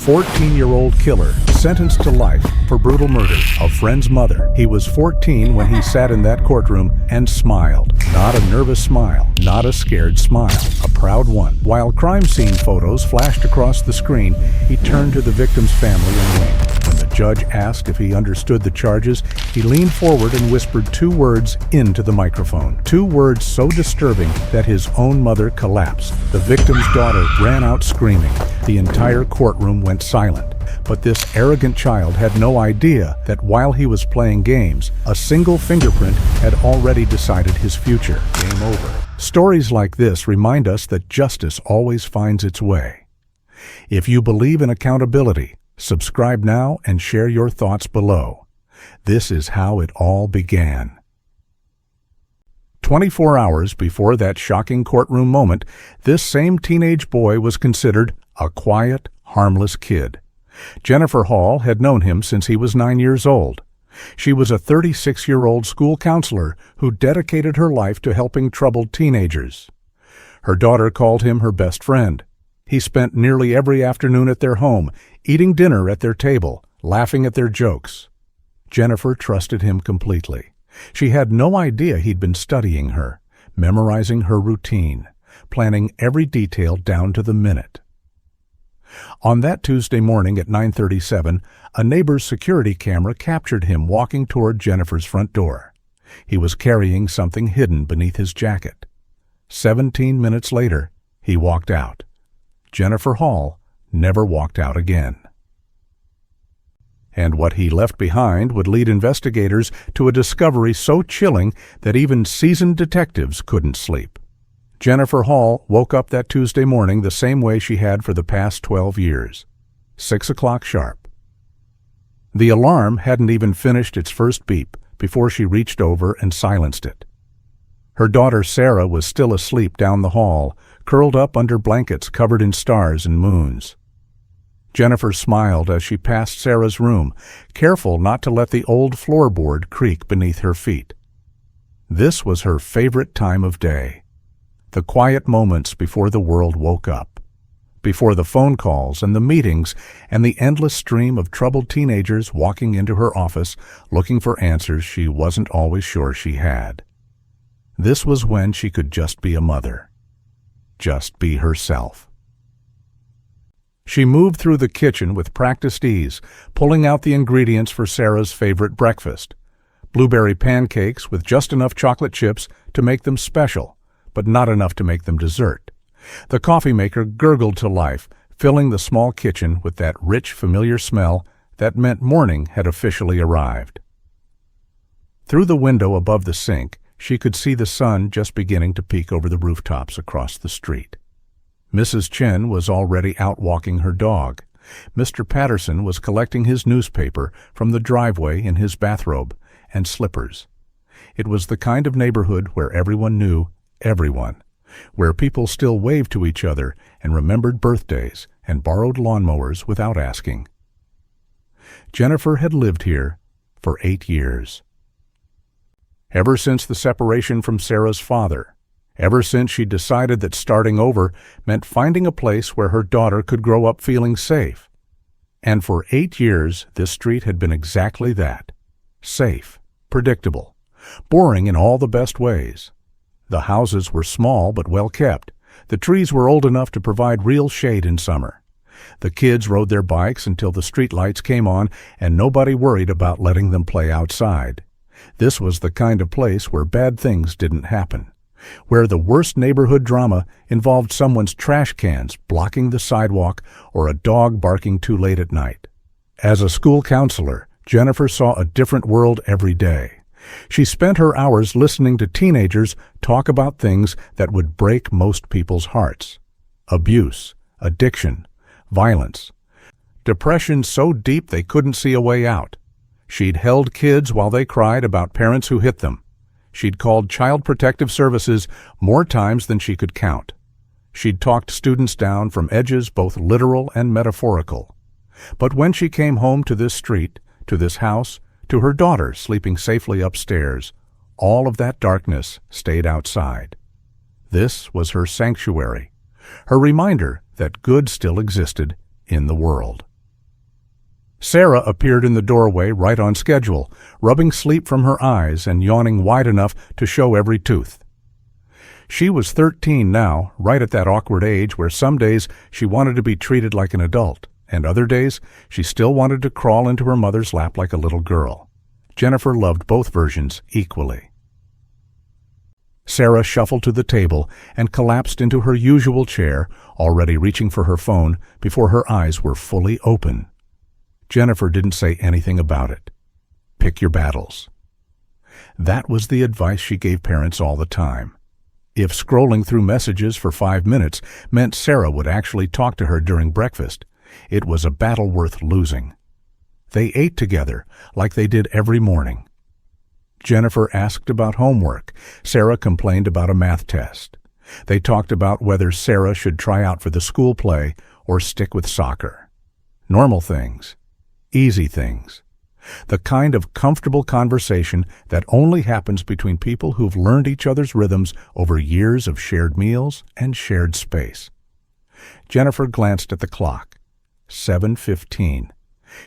14-year-old killer sentenced to life for brutal murder of friend's mother. He was 14 when he sat in that courtroom and smiled. Not a nervous smile, not a scared smile, a proud one. While crime scene photos flashed across the screen, he turned to the victim's family and winked. When the judge asked if he understood the charges, he leaned forward and whispered 2 words into the microphone. 2 words so disturbing that his own mother collapsed. The victim's daughter ran out screaming. The entire courtroom went silent. But this arrogant child had no idea that while he was playing games, a single fingerprint had already decided his future. Game over. Stories like this remind us that justice always finds its way. If you believe in accountability, subscribe now and share your thoughts below. This is how it all began. 24 hours before that shocking courtroom moment, this same teenage boy was considered a quiet, harmless kid. Jennifer Hall had known him since he was 9 years old. She was a 36-year-old school counselor who dedicated her life to helping troubled teenagers. Her daughter called him her best friend. He spent nearly every afternoon at their home, eating dinner at their table, laughing at their jokes. Jennifer trusted him completely. She had no idea he'd been studying her, memorizing her routine, planning every detail down to the minute. On that Tuesday morning at 9:37, a neighbor's security camera captured him walking toward Jennifer's front door. He was carrying something hidden beneath his jacket. 17 minutes later, he walked out. Jennifer Hall never walked out again. And what he left behind would lead investigators to a discovery so chilling that even seasoned detectives couldn't sleep. Jennifer Hall woke up that Tuesday morning the same way she had for the past 12 years. 6 o'clock sharp. The alarm hadn't even finished its first beep before she reached over and silenced it. Her daughter Sarah was still asleep down the hall, curled up under blankets covered in stars and moons. Jennifer smiled as she passed Sarah's room, careful not to let the old floorboard creak beneath her feet. This was her favorite time of day. The quiet moments before the world woke up, before the phone calls and the meetings and the endless stream of troubled teenagers walking into her office looking for answers she wasn't always sure she had. This was when she could just be a mother, just be herself. She moved through the kitchen with practiced ease, pulling out the ingredients for Sarah's favorite breakfast, blueberry pancakes with just enough chocolate chips to make them special, but not enough to make them dessert. The coffee maker gurgled to life, filling the small kitchen with that rich, familiar smell that meant morning had officially arrived. Through the window above the sink, she could see the sun just beginning to peek over the rooftops across the street. Mrs. Chen was already out walking her dog. Mr. Patterson was collecting his newspaper from the driveway in his bathrobe and slippers. It was the kind of neighborhood where everyone knew everyone, where people still waved to each other and remembered birthdays and borrowed lawnmowers without asking. Jennifer had lived here for 8 years. Ever since the separation from Sarah's father, ever since she decided that starting over meant finding a place where her daughter could grow up feeling safe. And for 8 years, this street had been exactly that. Safe, predictable, boring in all the best ways. The houses were small but well kept. The trees were old enough to provide real shade in summer. The kids rode their bikes until the street lights came on, and nobody worried about letting them play outside. This was the kind of place where bad things didn't happen, where the worst neighborhood drama involved someone's trash cans blocking the sidewalk or a dog barking too late at night. As a school counselor, Jennifer saw a different world every day. She spent her hours listening to teenagers talk about things that would break most people's hearts. Abuse, addiction, violence, depression so deep they couldn't see a way out. She'd held kids while they cried about parents who hit them. She'd called Child Protective Services more times than she could count. She'd talked students down from edges both literal and metaphorical. But when she came home to this street, to this house, to her daughter sleeping safely upstairs, all of that darkness stayed outside. This was her sanctuary, her reminder that good still existed in the world. Sarah appeared in the doorway right on schedule, rubbing sleep from her eyes and yawning wide enough to show every tooth. She was 13 now, right at that awkward age where some days she wanted to be treated like an adult, and other days she still wanted to crawl into her mother's lap like a little girl. Jennifer loved both versions equally. Sarah shuffled to the table and collapsed into her usual chair, already reaching for her phone before her eyes were fully open. Jennifer didn't say anything about it. Pick your battles. That was the advice she gave parents all the time. If scrolling through messages for 5 minutes meant Sarah would actually talk to her during breakfast, it was a battle worth losing. They ate together, like they did every morning. Jennifer asked about homework. Sarah complained about a math test. They talked about whether Sarah should try out for the school play or stick with soccer. Normal things. Easy things. The kind of comfortable conversation that only happens between people who've learned each other's rhythms over years of shared meals and shared space. Jennifer glanced at the clock. 7:15.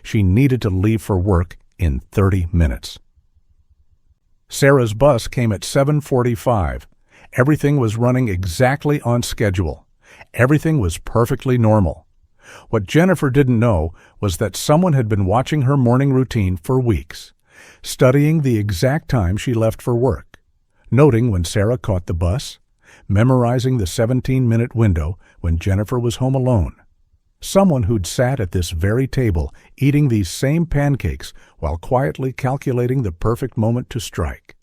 She needed to leave for work in 30 minutes. Sarah's bus came at 7:45. Everything was running exactly on schedule. Everything was perfectly normal. What Jennifer didn't know was that someone had been watching her morning routine for weeks, studying the exact time she left for work, noting when Sarah caught the bus, memorizing the 17-minute window when Jennifer was home alone. Someone who'd sat at this very table eating these same pancakes while quietly calculating the perfect moment to strike.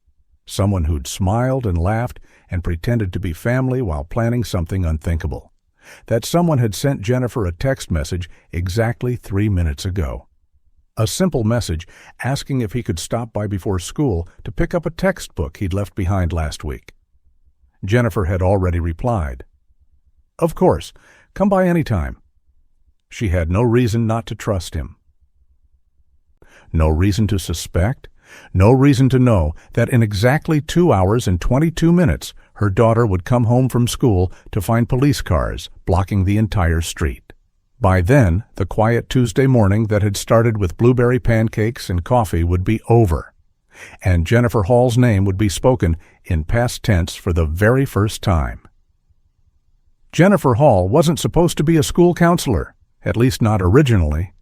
Someone who'd smiled and laughed and pretended to be family while planning something unthinkable. That someone had sent Jennifer a text message exactly 3 minutes ago. A simple message asking if he could stop by before school to pick up a textbook he'd left behind last week. Jennifer had already replied, "Of course, come by any time." She had no reason not to trust him. No reason to suspect, no reason to know that in exactly 2 hours and 22 minutes her daughter would come home from school to find police cars blocking the entire street. By then, the quiet Tuesday morning that had started with blueberry pancakes and coffee would be over, and Jennifer Hall's name would be spoken in past tense for the very first time. Jennifer Hall wasn't supposed to be a school counselor, at least not originally.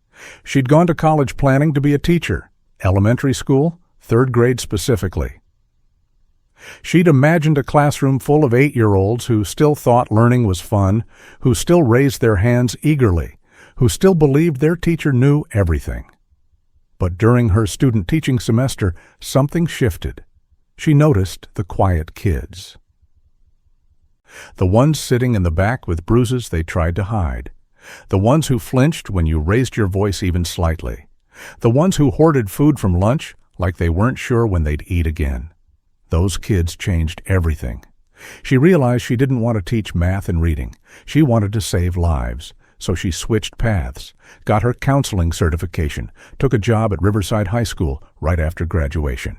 She'd gone to college planning to be a teacher, elementary school, 3rd grade specifically. She'd imagined a classroom full of 8-year-olds who still thought learning was fun, who still raised their hands eagerly, who still believed their teacher knew everything. But during her student teaching semester, something shifted. She noticed the quiet kids. The ones sitting in the back with bruises they tried to hide. The ones who flinched when you raised your voice even slightly. The ones who hoarded food from lunch like they weren't sure when they'd eat again. Those kids changed everything. She realized she didn't want to teach math and reading. She wanted to save lives. So she switched paths, got her counseling certification, took a job at Riverside High School right after graduation.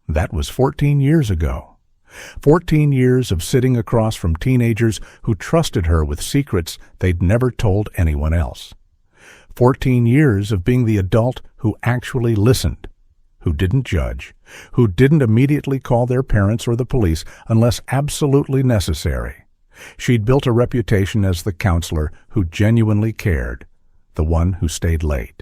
That was 14 years ago. 14 years of sitting across from teenagers who trusted her with secrets they'd never told anyone else. 14 years of being the adult who actually listened, who didn't judge, who didn't immediately call their parents or the police unless absolutely necessary. She'd built a reputation as the counselor who genuinely cared, the one who stayed late.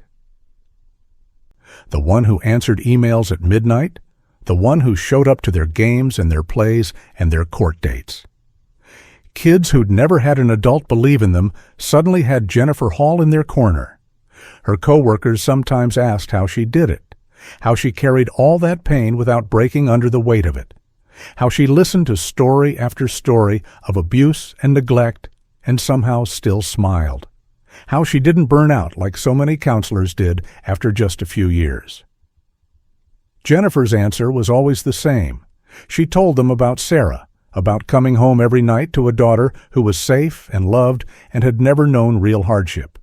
The one who answered emails at midnight, the one who showed up to their games and their plays and their court dates. Kids who'd never had an adult believe in them suddenly had Jennifer Hall in their corner. Her co-workers sometimes asked how she did it, how she carried all that pain without breaking under the weight of it, how she listened to story after story of abuse and neglect and somehow still smiled, how she didn't burn out like so many counselors did after just a few years. Jennifer's answer was always the same. She told them about Sarah, about coming home every night to a daughter who was safe and loved and had never known real hardship.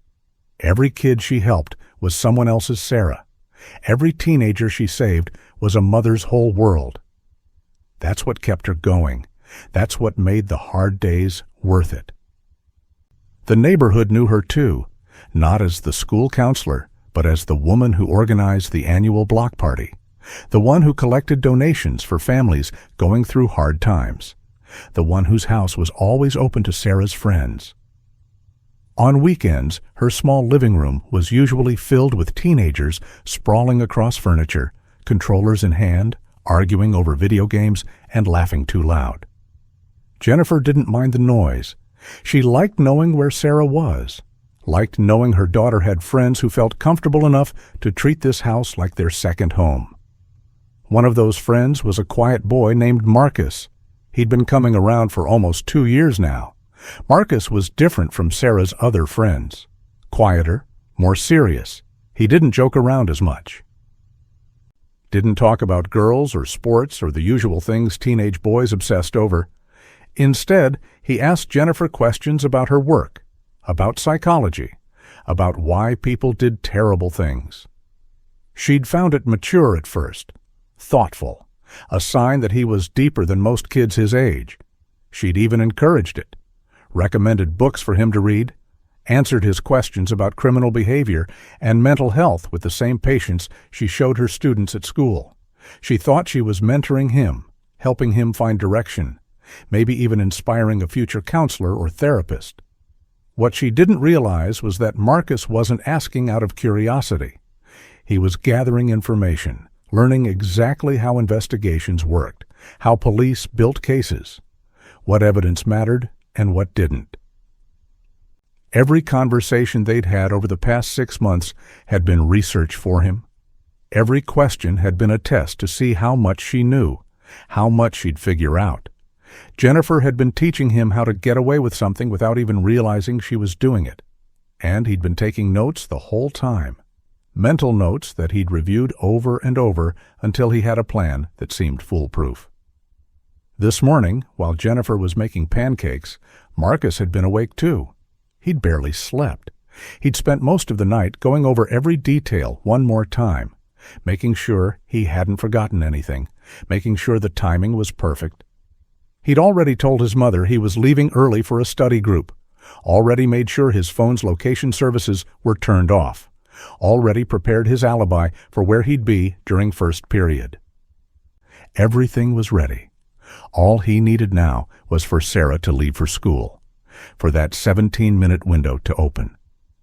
Every kid she helped was someone else's Sarah. Every teenager she saved was a mother's whole world. That's what kept her going. That's what made the hard days worth it. The neighborhood knew her too, not as the school counselor, but as the woman who organized the annual block party, the one who collected donations for families going through hard times, the one whose house was always open to Sarah's friends. On weekends, her small living room was usually filled with teenagers sprawling across furniture, controllers in hand, arguing over video games and laughing too loud. Jennifer didn't mind the noise. She liked knowing where Sarah was, liked knowing her daughter had friends who felt comfortable enough to treat this house like their second home. One of those friends was a quiet boy named Marcus. He'd been coming around for almost 2 years now. Marcus was different from Sarah's other friends. Quieter, more serious. He didn't joke around as much. Didn't talk about girls or sports or the usual things teenage boys obsessed over. Instead, he asked Jennifer questions about her work, about psychology, about why people did terrible things. She'd found it mature at first, thoughtful, a sign that he was deeper than most kids his age. She'd even encouraged it, recommended books for him to read, answered his questions about criminal behavior and mental health with the same patience she showed her students at school. She thought she was mentoring him, helping him find direction, maybe even inspiring a future counselor or therapist. What she didn't realize was that Marcus wasn't asking out of curiosity. He was gathering information, learning exactly how investigations worked, how police built cases, what evidence mattered and what didn't. Every conversation they'd had over the past 6 months had been research for him. Every question had been a test to see how much she knew, how much she'd figure out. Jennifer had been teaching him how to get away with something without even realizing she was doing it. And he'd been taking notes the whole time. Mental notes that he'd reviewed over and over until he had a plan that seemed foolproof. This morning, while Jennifer was making pancakes, Marcus had been awake too. He'd barely slept. He'd spent most of the night going over every detail one more time, making sure he hadn't forgotten anything, making sure the timing was perfect. He'd already told his mother he was leaving early for a study group, already made sure his phone's location services were turned off, already prepared his alibi for where he'd be during first period. Everything was ready. All he needed now was for Sarah to leave for school, for that 17-minute window to open,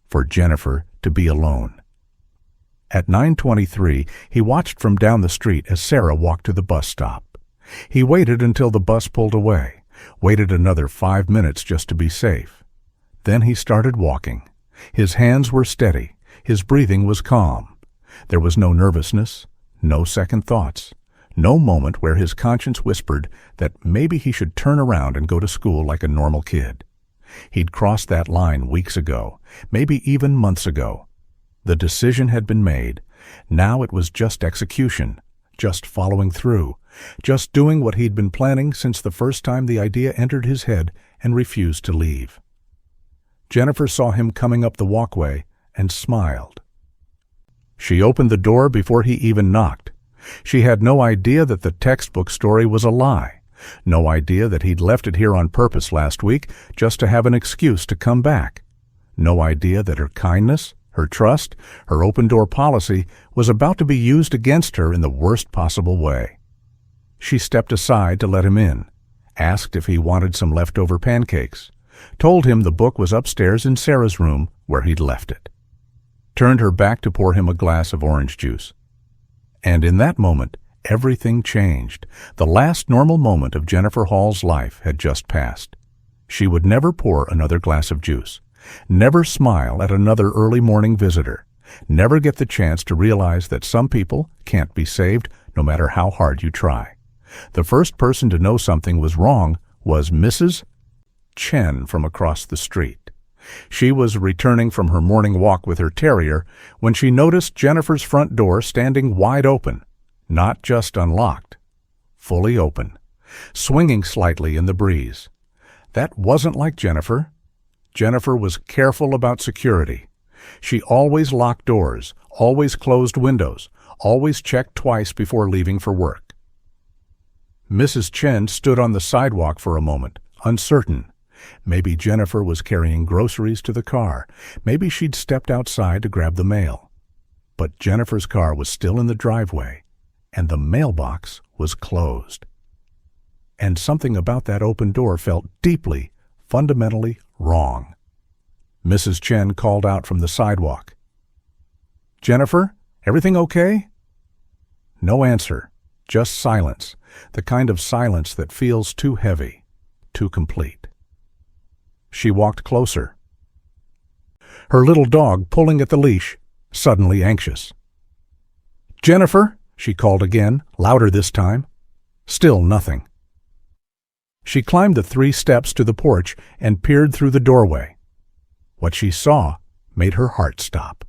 for Jennifer to be alone. At 9:23, he watched from down the street as Sarah walked to the bus stop. He waited until the bus pulled away, waited another 5 minutes just to be safe. Then he started walking. His hands were steady. His breathing was calm. There was no nervousness, no second thoughts, no moment where his conscience whispered that maybe he should turn around and go to school like a normal kid. He'd crossed that line weeks ago, maybe even months ago. The decision had been made. Now it was just execution, just following through, just doing what he'd been planning since the first time the idea entered his head and refused to leave. Jennifer saw him coming up the walkway and smiled. She opened the door before he even knocked. She had no idea that the textbook story was a lie, no idea that he'd left it here on purpose last week just to have an excuse to come back, no idea that her kindness, her trust, her open-door policy was about to be used against her in the worst possible way. She stepped aside to let him in, asked if he wanted some leftover pancakes, told him the book was upstairs in Sarah's room where he'd left it, turned her back to pour him a glass of orange juice. And in that moment, everything changed. The last normal moment of Jennifer Hall's life had just passed. She would never pour another glass of juice, never smile at another early morning visitor, never get the chance to realize that some people can't be saved no matter how hard you try. The first person to know something was wrong was Mrs. Chen from across the street. She was returning from her morning walk with her terrier when she noticed Jennifer's front door standing wide open, not just unlocked, fully open, swinging slightly in the breeze. That wasn't like Jennifer. Jennifer was careful about security. She always locked doors, always closed windows, always checked twice before leaving for work. Mrs. Chen stood on the sidewalk for a moment, uncertain. Maybe Jennifer was carrying groceries to the car. Maybe she'd stepped outside to grab the mail. But Jennifer's car was still in the driveway, and the mailbox was closed. And something about that open door felt deeply, fundamentally wrong. Mrs. Chen called out from the sidewalk. "Jennifer, everything okay?" No answer, just silence, the kind of silence that feels too heavy, too complete. She walked closer. Her little dog pulling at the leash, suddenly anxious. "Jennifer," she called again, louder this time. Still nothing. She climbed the 3 steps to the porch and peered through the doorway. What she saw made her heart stop.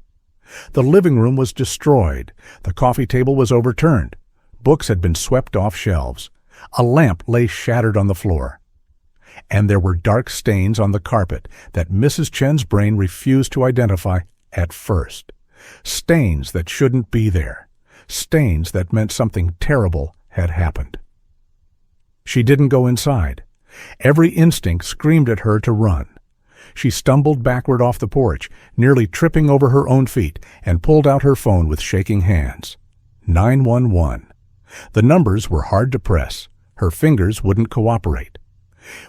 The living room was destroyed. The coffee table was overturned. Books had been swept off shelves. A lamp lay shattered on the floor. And there were dark stains on the carpet that Mrs. Chen's brain refused to identify at first. Stains that shouldn't be there. Stains that meant something terrible had happened. She didn't go inside. Every instinct screamed at her to run. She stumbled backward off the porch, nearly tripping over her own feet, and pulled out her phone with shaking hands. 911. The numbers were hard to press. Her fingers wouldn't cooperate.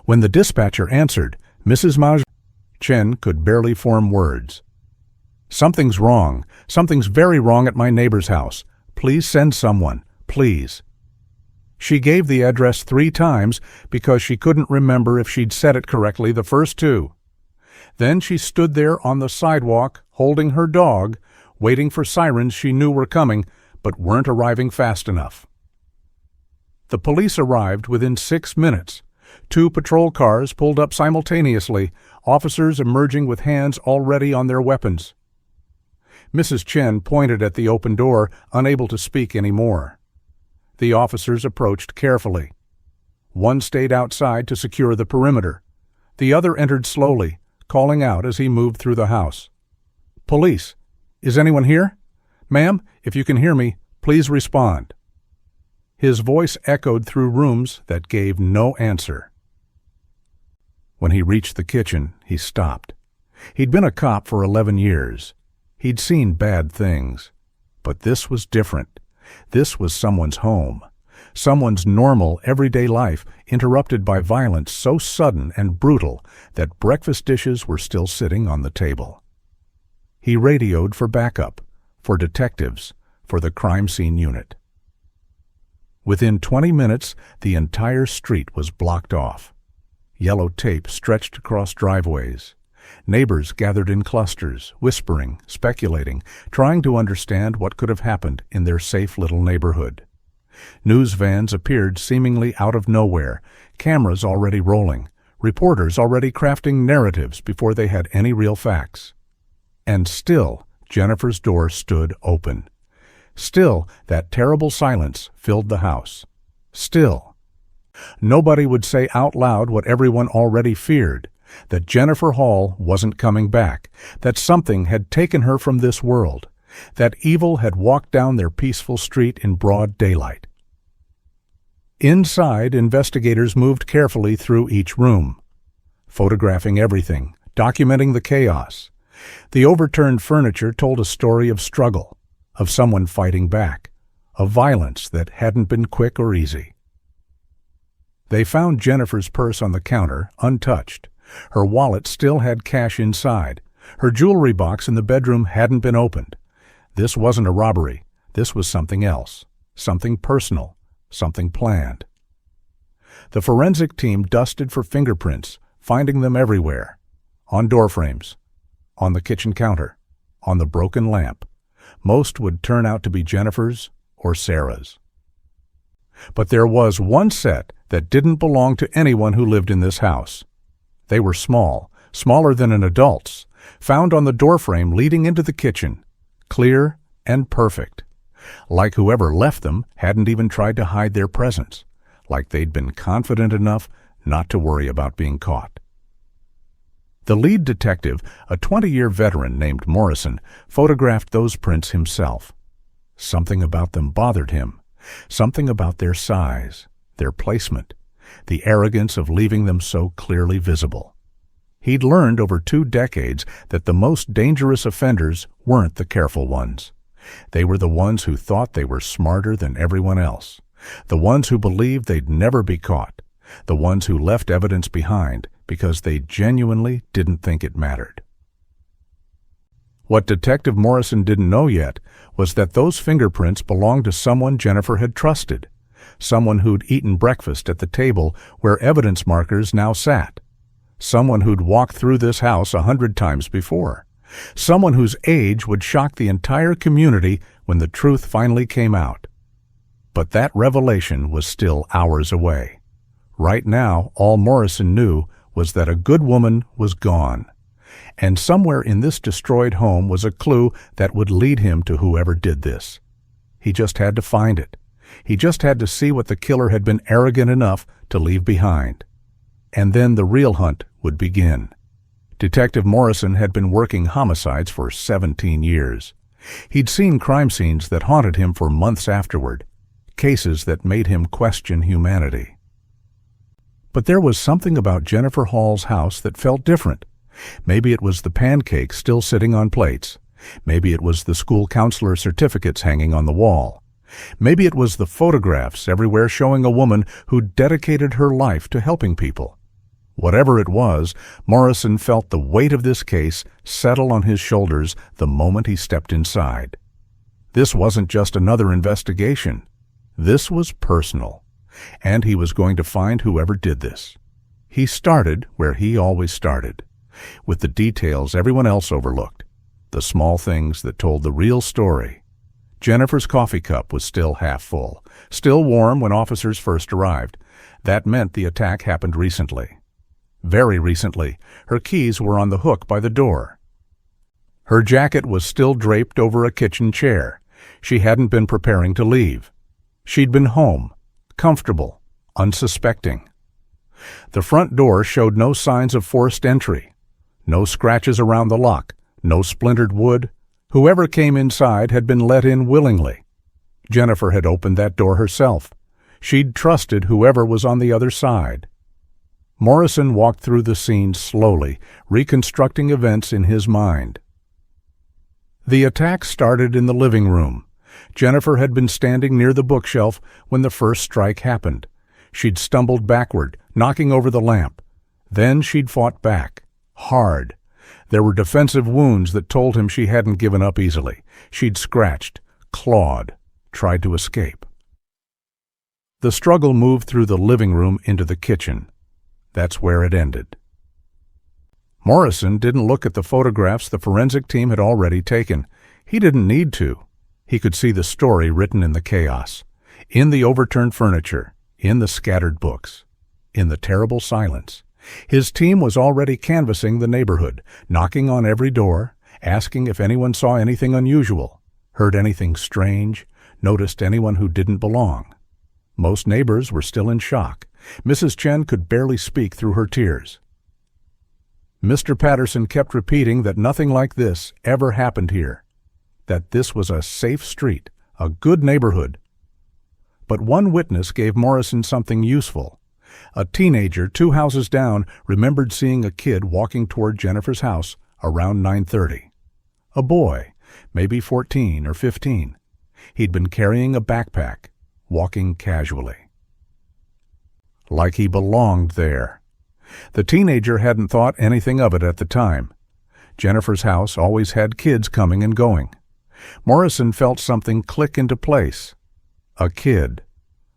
When the dispatcher answered, Mrs. Maj Chen could barely form words. "Something's wrong. Something's very wrong at my neighbor's house. Please send someone. Please." She gave the address 3 times because she couldn't remember if she'd said it correctly the first 2. Then she stood there on the sidewalk, holding her dog, waiting for sirens she knew were coming, but weren't arriving fast enough. The police arrived within 6 minutes. 2 patrol cars pulled up simultaneously, officers emerging with hands already on their weapons. Mrs. Chen pointed at the open door, unable to speak any more. The officers approached carefully. One stayed outside to secure the perimeter. The other entered slowly, calling out as he moved through the house. "Police, is anyone here? Ma'am, if you can hear me, please respond." His voice echoed through rooms that gave no answer. When he reached the kitchen, he stopped. He'd been a cop for 11 years. He'd seen bad things. But this was different. This was someone's home. Someone's normal, everyday life interrupted by violence so sudden and brutal that breakfast dishes were still sitting on the table. He radioed for backup, for detectives, for the crime scene unit. Within 20 minutes, the entire street was blocked off. Yellow tape stretched across driveways. Neighbors gathered in clusters, whispering, speculating, trying to understand what could have happened in their safe little neighborhood. News vans appeared seemingly out of nowhere, cameras already rolling, reporters already crafting narratives before they had any real facts. And still, Jennifer's door stood open. Still, that terrible silence filled the house. Still. Nobody would say out loud what everyone already feared, that Jennifer Hall wasn't coming back, that something had taken her from this world, that evil had walked down their peaceful street in broad daylight. Inside, investigators moved carefully through each room, photographing everything, documenting the chaos. The overturned furniture told a story of struggle, of someone fighting back, of violence that hadn't been quick or easy. They found Jennifer's purse on the counter, untouched. Her wallet still had cash inside. Her jewelry box in the bedroom hadn't been opened. This wasn't a robbery. This was something else, something personal, something planned. The forensic team dusted for fingerprints, finding them everywhere. On door frames, on the kitchen counter, on the broken lamp. Most would turn out to be Jennifer's or Sarah's. But there was one set that didn't belong to anyone who lived in this house. They were small, smaller than an adult's, found on the doorframe leading into the kitchen, clear and perfect. Like whoever left them hadn't even tried to hide their presence, like they'd been confident enough not to worry about being caught. The lead detective, a 20-year veteran named Morrison, photographed those prints himself. Something about them bothered him, something about their size, their placement, the arrogance of leaving them so clearly visible. He'd learned over 2 decades that the most dangerous offenders weren't the careful ones. They were the ones who thought they were smarter than everyone else, the ones who believed they'd never be caught, the ones who left evidence behind because they genuinely didn't think it mattered. What Detective Morrison didn't know yet was that those fingerprints belonged to someone Jennifer had trusted, someone who'd eaten breakfast at the table where evidence markers now sat, someone who'd walked through this house 100 times before, someone whose age would shock the entire community when the truth finally came out. But that revelation was still hours away. Right now, all Morrison knew was that a good woman was gone. And somewhere in this destroyed home was a clue that would lead him to whoever did this. He just had to find it. He just had to see what the killer had been arrogant enough to leave behind. And then the real hunt would begin. Detective Morrison had been working homicides for 17 years. He'd seen crime scenes that haunted him for months afterward, cases that made him question humanity. But there was something about Jennifer Hall's house that felt different. Maybe it was the pancakes still sitting on plates. Maybe it was the school counselor certificates hanging on the wall. Maybe it was the photographs everywhere showing a woman who dedicated her life to helping people. Whatever it was, Morrison felt the weight of this case settle on his shoulders the moment he stepped inside. This wasn't just another investigation. This was personal, and he was going to find whoever did this. He started where he always started, with the details everyone else overlooked, the small things that told the real story. Jennifer's coffee cup was still half full, still warm when officers first arrived. That meant the attack happened recently. Very recently, her keys were on the hook by the door. Her jacket was still draped over a kitchen chair. She hadn't been preparing to leave. She'd been home, comfortable, unsuspecting. The front door showed no signs of forced entry. No scratches around the lock, no splintered wood. Whoever came inside had been let in willingly. Jennifer had opened that door herself. She'd trusted whoever was on the other side. Morrison walked through the scene slowly, reconstructing events in his mind. The attack started in the living room. Jennifer had been standing near the bookshelf when the first strike happened. She'd stumbled backward, knocking over the lamp. Then she'd fought back, hard. There were defensive wounds that told him she hadn't given up easily. She'd scratched, clawed, tried to escape. The struggle moved through the living room into the kitchen. That's where it ended. Morrison didn't look at the photographs the forensic team had already taken. He didn't need to. He could see the story written in the chaos, in the overturned furniture, in the scattered books, in the terrible silence. His team was already canvassing the neighborhood, knocking on every door, asking if anyone saw anything unusual, heard anything strange, noticed anyone who didn't belong. Most neighbors were still in shock. Mrs. Chen could barely speak through her tears. Mr. Patterson kept repeating that nothing like this ever happened here, that this was a safe street, a good neighborhood. But one witness gave Morrison something useful. A teenager 2 houses down remembered seeing a kid walking toward Jennifer's house around 9:30. A boy, maybe 14 or 15. He'd been carrying a backpack, walking casually. Like he belonged there. The teenager hadn't thought anything of it at the time. Jennifer's house always had kids coming and going. Morrison felt something click into place. A kid.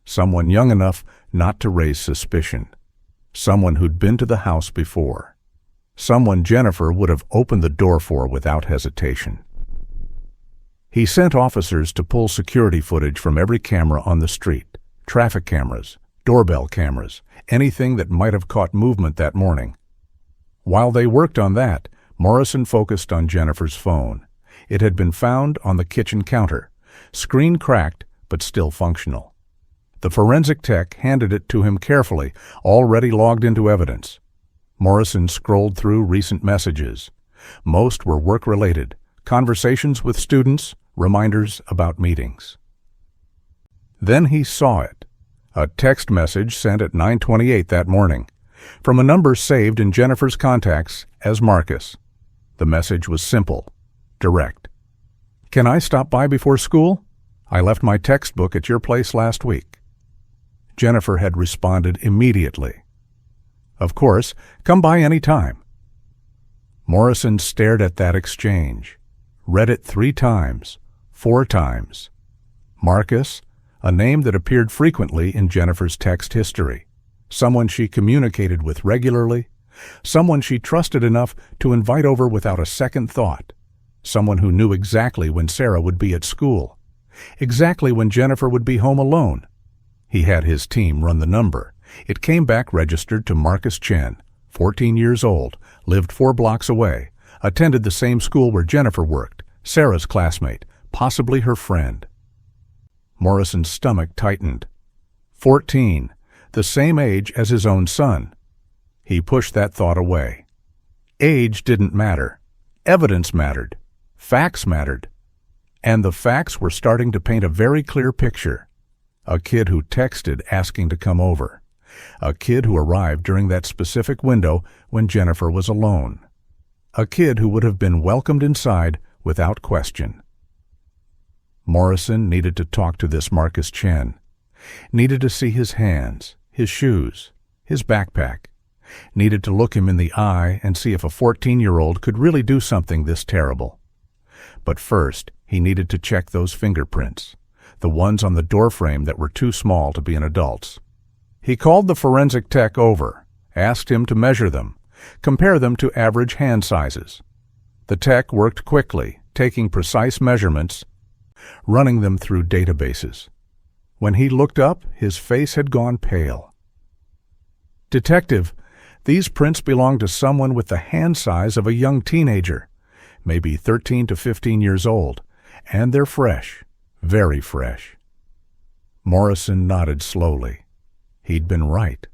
Someone young enough not to raise suspicion. Someone who'd been to the house before. Someone Jennifer would have opened the door for without hesitation. He sent officers to pull security footage from every camera on the street, traffic cameras, doorbell cameras, anything that might have caught movement that morning. While they worked on that, Morrison focused on Jennifer's phone. It had been found on the kitchen counter, screen cracked but still functional. The forensic tech handed it to him carefully, already logged into evidence. Morrison scrolled through recent messages. Most were work-related, conversations with students, reminders about meetings. Then he saw it. A text message sent at 9:28 that morning, from a number saved in Jennifer's contacts as Marcus. The message was simple, direct. Can I stop by before school? I left my textbook at your place last week. Jennifer had responded immediately. Of course, come by any time. Morrison stared at that exchange, read it 3 times, 4 times. Marcus, a name that appeared frequently in Jennifer's text history, someone she communicated with regularly, someone she trusted enough to invite over without a second thought, someone who knew exactly when Sarah would be at school, exactly when Jennifer would be home alone. He had his team run the number. It came back registered to Marcus Chen, 14 years old, lived 4 blocks away, attended the same school where Jennifer worked, Sarah's classmate, possibly her friend. Morrison's stomach tightened. 14, the same age as his own son. He pushed that thought away. Age didn't matter. Evidence mattered. Facts mattered. And the facts were starting to paint a very clear picture. A kid who texted asking to come over. A kid who arrived during that specific window when Jennifer was alone. A kid who would have been welcomed inside without question. Morrison needed to talk to this Marcus Chen. Needed to see his hands, his shoes, his backpack. Needed to look him in the eye and see if a 14-year-old could really do something this terrible. But first, he needed to check those fingerprints, the ones on the doorframe that were too small to be an adult's. He called the forensic tech over, asked him to measure them, compare them to average hand sizes. The tech worked quickly, taking precise measurements, running them through databases. When he looked up, his face had gone pale. "Detective, these prints belong to someone with the hand size of a young teenager, maybe 13 to 15 years old, and they're fresh, very fresh." Morrison nodded slowly. He'd been right.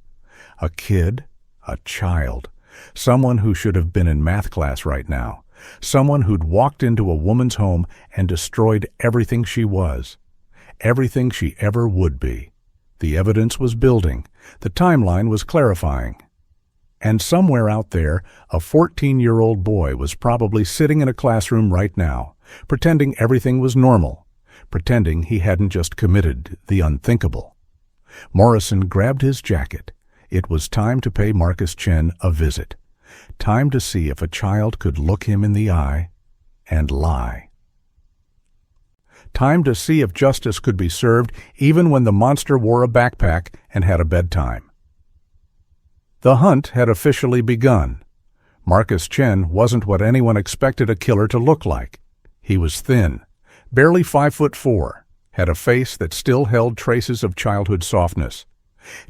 A kid, a child, someone who should have been in math class right now, someone who'd walked into a woman's home and destroyed everything she was, everything she ever would be. The evidence was building. The timeline was clarifying. And somewhere out there, a 14-year-old boy was probably sitting in a classroom right now, pretending everything was normal, pretending he hadn't just committed the unthinkable. Morrison grabbed his jacket. It was time to pay Marcus Chen a visit. Time to see if a child could look him in the eye and lie. Time to see if justice could be served even when the monster wore a backpack and had a bedtime. The hunt had officially begun. Marcus Chen wasn't what anyone expected a killer to look like. He was thin, barely 5'4", had a face that still held traces of childhood softness.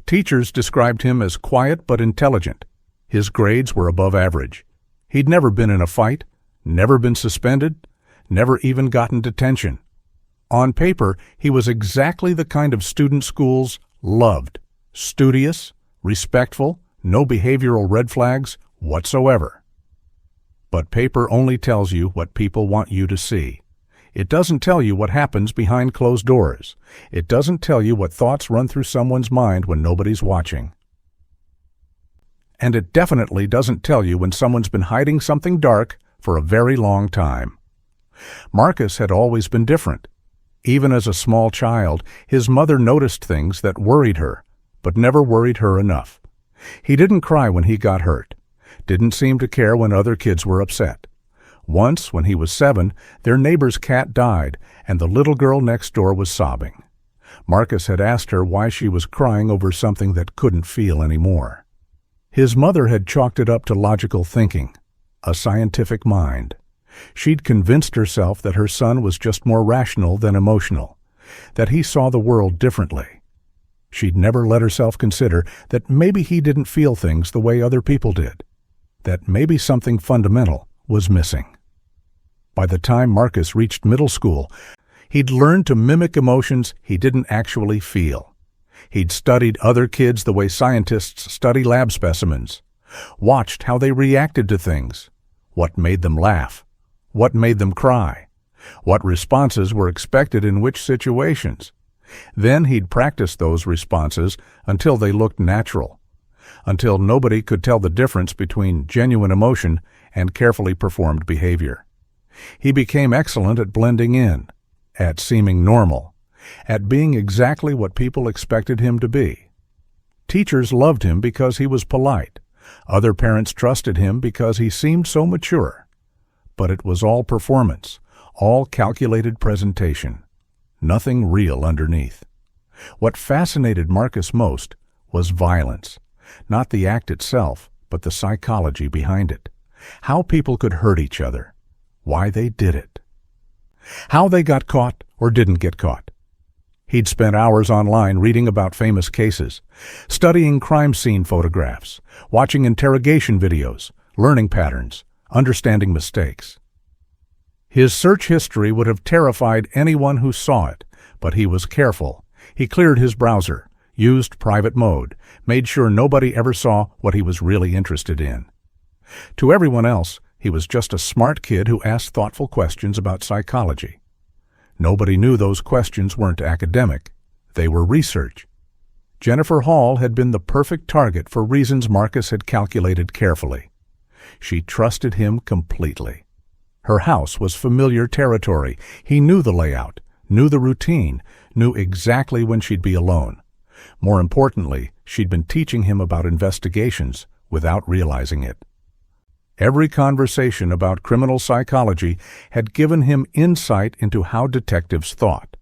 Teachers described him as quiet but intelligent. His grades were above average. He'd never been in a fight, never been suspended, never even gotten detention. On paper, he was exactly the kind of student schools loved. Studious, respectful, no behavioral red flags whatsoever. But paper only tells you what people want you to see. It doesn't tell you what happens behind closed doors. It doesn't tell you what thoughts run through someone's mind when nobody's watching. And it definitely doesn't tell you when someone's been hiding something dark for a very long time. Marcus had always been different. Even as a small child, his mother noticed things that worried her, but never worried her enough. He didn't cry when he got hurt, didn't seem to care when other kids were upset. Once, when he was 7, their neighbor's cat died, and the little girl next door was sobbing. Marcus had asked her why she was crying over something that couldn't feel anymore. His mother had chalked it up to logical thinking, a scientific mind. She'd convinced herself that her son was just more rational than emotional, that he saw the world differently. She'd never let herself consider that maybe he didn't feel things the way other people did, that maybe something fundamental was missing. By the time Marcus reached middle school, he'd learned to mimic emotions he didn't actually feel. He'd studied other kids the way scientists study lab specimens, watched how they reacted to things, what made them laugh, what made them cry, what responses were expected in which situations. Then he'd practiced those responses until they looked natural, until nobody could tell the difference between genuine emotion and carefully performed behavior. He became excellent at blending in, at seeming normal, at being exactly what people expected him to be. Teachers loved him because he was polite. Other parents trusted him because he seemed so mature. But it was all performance, all calculated presentation, nothing real underneath. What fascinated Marcus most was violence, not the act itself, but the psychology behind it. How people could hurt each other, why they did it, how they got caught or didn't get caught. He'd spent hours online reading about famous cases, studying crime scene photographs, watching interrogation videos, learning patterns, understanding mistakes. His search history would have terrified anyone who saw it, but he was careful. He cleared his browser, used private mode, made sure nobody ever saw what he was really interested in. To everyone else, he was just a smart kid who asked thoughtful questions about psychology. Nobody knew those questions weren't academic. They were research. Jennifer Hall had been the perfect target for reasons Marcus had calculated carefully. She trusted him completely. Her house was familiar territory. He knew the layout, knew the routine, knew exactly when she'd be alone. More importantly, she'd been teaching him about investigations without realizing it. Every conversation about criminal psychology had given him insight into how detectives thought,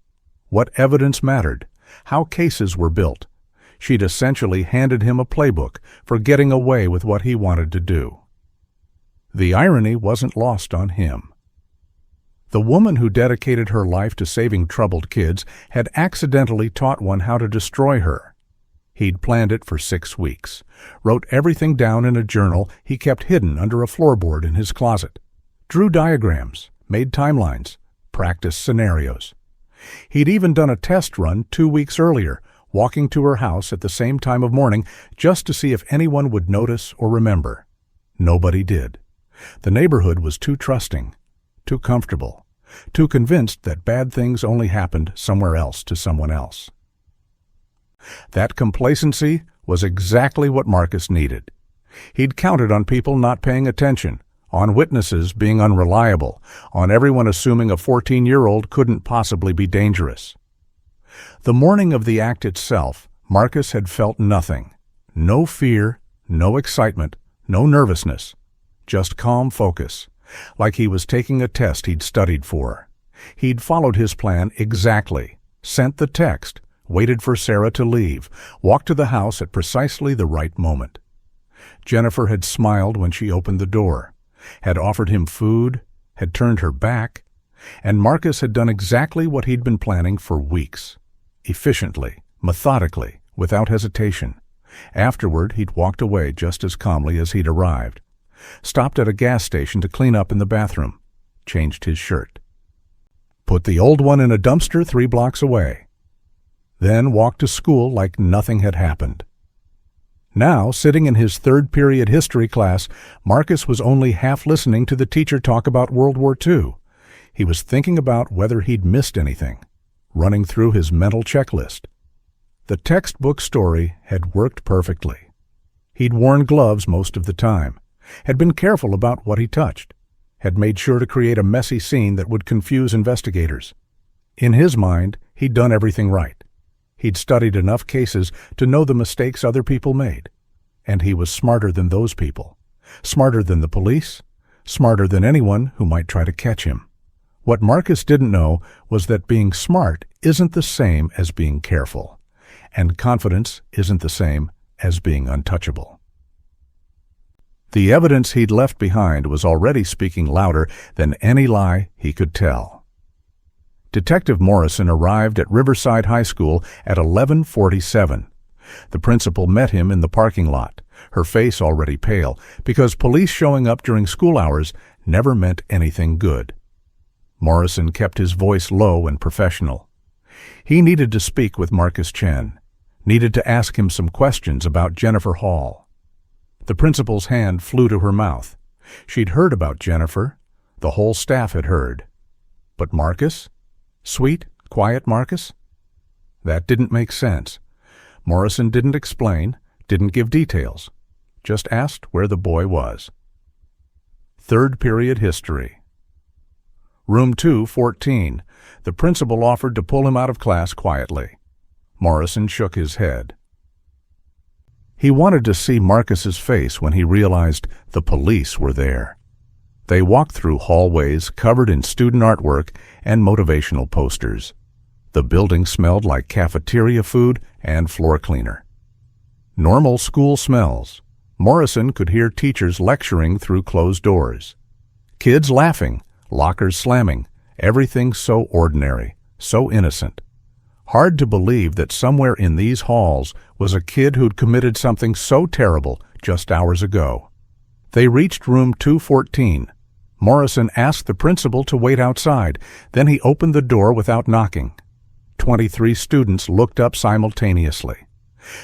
what evidence mattered, how cases were built. She'd essentially handed him a playbook for getting away with what he wanted to do. The irony wasn't lost on him. The woman who dedicated her life to saving troubled kids had accidentally taught one how to destroy her. He'd planned it for 6 weeks, wrote everything down in a journal he kept hidden under a floorboard in his closet, drew diagrams, made timelines, practiced scenarios. He'd even done a test run 2 weeks earlier, walking to her house at the same time of morning just to see if anyone would notice or remember. Nobody did. The neighborhood was too trusting, too comfortable, too convinced that bad things only happened somewhere else to someone else. That complacency was exactly what Marcus needed. He'd counted on people not paying attention, on witnesses being unreliable, on everyone assuming a 14-year-old couldn't possibly be dangerous. The morning of the act itself, Marcus had felt nothing. No fear, no excitement, no nervousness, just calm focus, like he was taking a test he'd studied for. He'd followed his plan exactly, sent the text, waited for Sarah to leave, walked to the house at precisely the right moment. Jennifer had smiled when she opened the door, had offered him food, had turned her back, and Marcus had done exactly what he'd been planning for weeks. Efficiently, methodically, without hesitation. Afterward, he'd walked away just as calmly as he'd arrived. Stopped at a gas station to clean up in the bathroom. Changed his shirt. Put the old one in a dumpster 3 blocks away. Then walked to school like nothing had happened. Now, sitting in his 3rd period history class, Marcus was only half listening to the teacher talk about World War II. He was thinking about whether he'd missed anything, running through his mental checklist. The textbook story had worked perfectly. He'd worn gloves most of the time, had been careful about what he touched, had made sure to create a messy scene that would confuse investigators. In his mind, he'd done everything right. He'd studied enough cases to know the mistakes other people made, and he was smarter than those people, smarter than the police, smarter than anyone who might try to catch him. What Marcus didn't know was that being smart isn't the same as being careful, and confidence isn't the same as being untouchable. The evidence he'd left behind was already speaking louder than any lie he could tell. Detective Morrison arrived at Riverside High School at 11:47. The principal met him in the parking lot, her face already pale, because police showing up during school hours never meant anything good. Morrison kept his voice low and professional. He needed to speak with Marcus Chen, needed to ask him some questions about Jennifer Hall. The principal's hand flew to her mouth. She'd heard about Jennifer. The whole staff had heard. But Marcus? Sweet, quiet Marcus? That didn't make sense. Morrison didn't explain, didn't give details, just asked where the boy was. 3rd period history. Room 214. The principal offered to pull him out of class quietly. Morrison shook his head. He wanted to see Marcus's face when he realized the police were there. They walked through hallways covered in student artwork and motivational posters. The building smelled like cafeteria food and floor cleaner. Normal school smells. Morrison could hear teachers lecturing through closed doors. Kids laughing, lockers slamming, everything so ordinary, so innocent. Hard to believe that somewhere in these halls was a kid who'd committed something so terrible just hours ago. They reached room 214. Morrison asked the principal to wait outside. Then he opened the door without knocking. 23 students looked up simultaneously.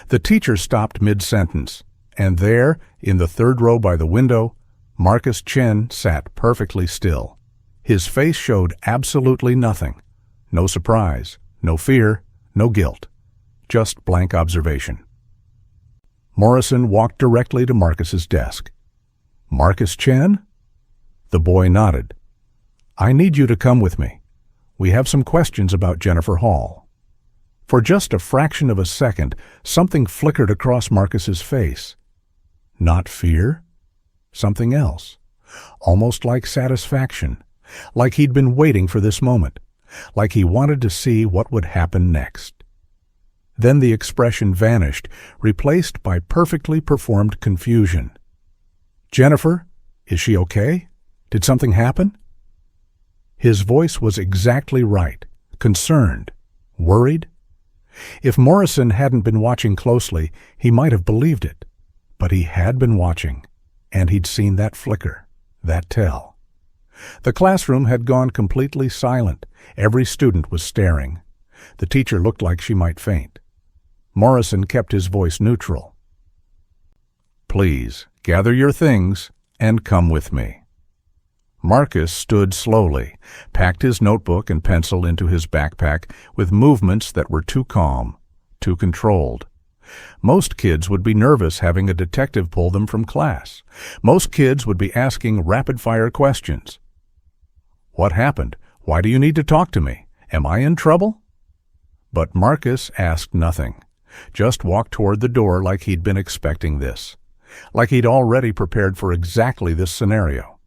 The teacher stopped mid-sentence, and there, in the third row by the window, Marcus Chen sat perfectly still. His face showed absolutely nothing. No surprise, no fear, no guilt. Just blank observation. Morrison walked directly to Marcus's desk. "Marcus Chen?" The boy nodded. "I need you to come with me. We have some questions about Jennifer Hall." For just a fraction of a second, something flickered across Marcus's face. Not fear? Something else. Almost like satisfaction. Like he'd been waiting for this moment. Like he wanted to see what would happen next. Then the expression vanished, replaced by perfectly performed confusion. "Jennifer, is she okay? Did something happen?" His voice was exactly right. Concerned. Worried. If Morrison hadn't been watching closely, he might have believed it. But he had been watching, and he'd seen that flicker, that tell. The classroom had gone completely silent. Every student was staring. The teacher looked like she might faint. Morrison kept his voice neutral. "Please, gather your things and come with me." Marcus stood slowly, packed his notebook and pencil into his backpack with movements that were too calm, too controlled. Most kids would be nervous having a detective pull them from class. Most kids would be asking rapid-fire questions. "What happened? Why do you need to talk to me? Am I in trouble?" But Marcus asked nothing, just walked toward the door like he'd been expecting this, like he'd already prepared for exactly this scenario.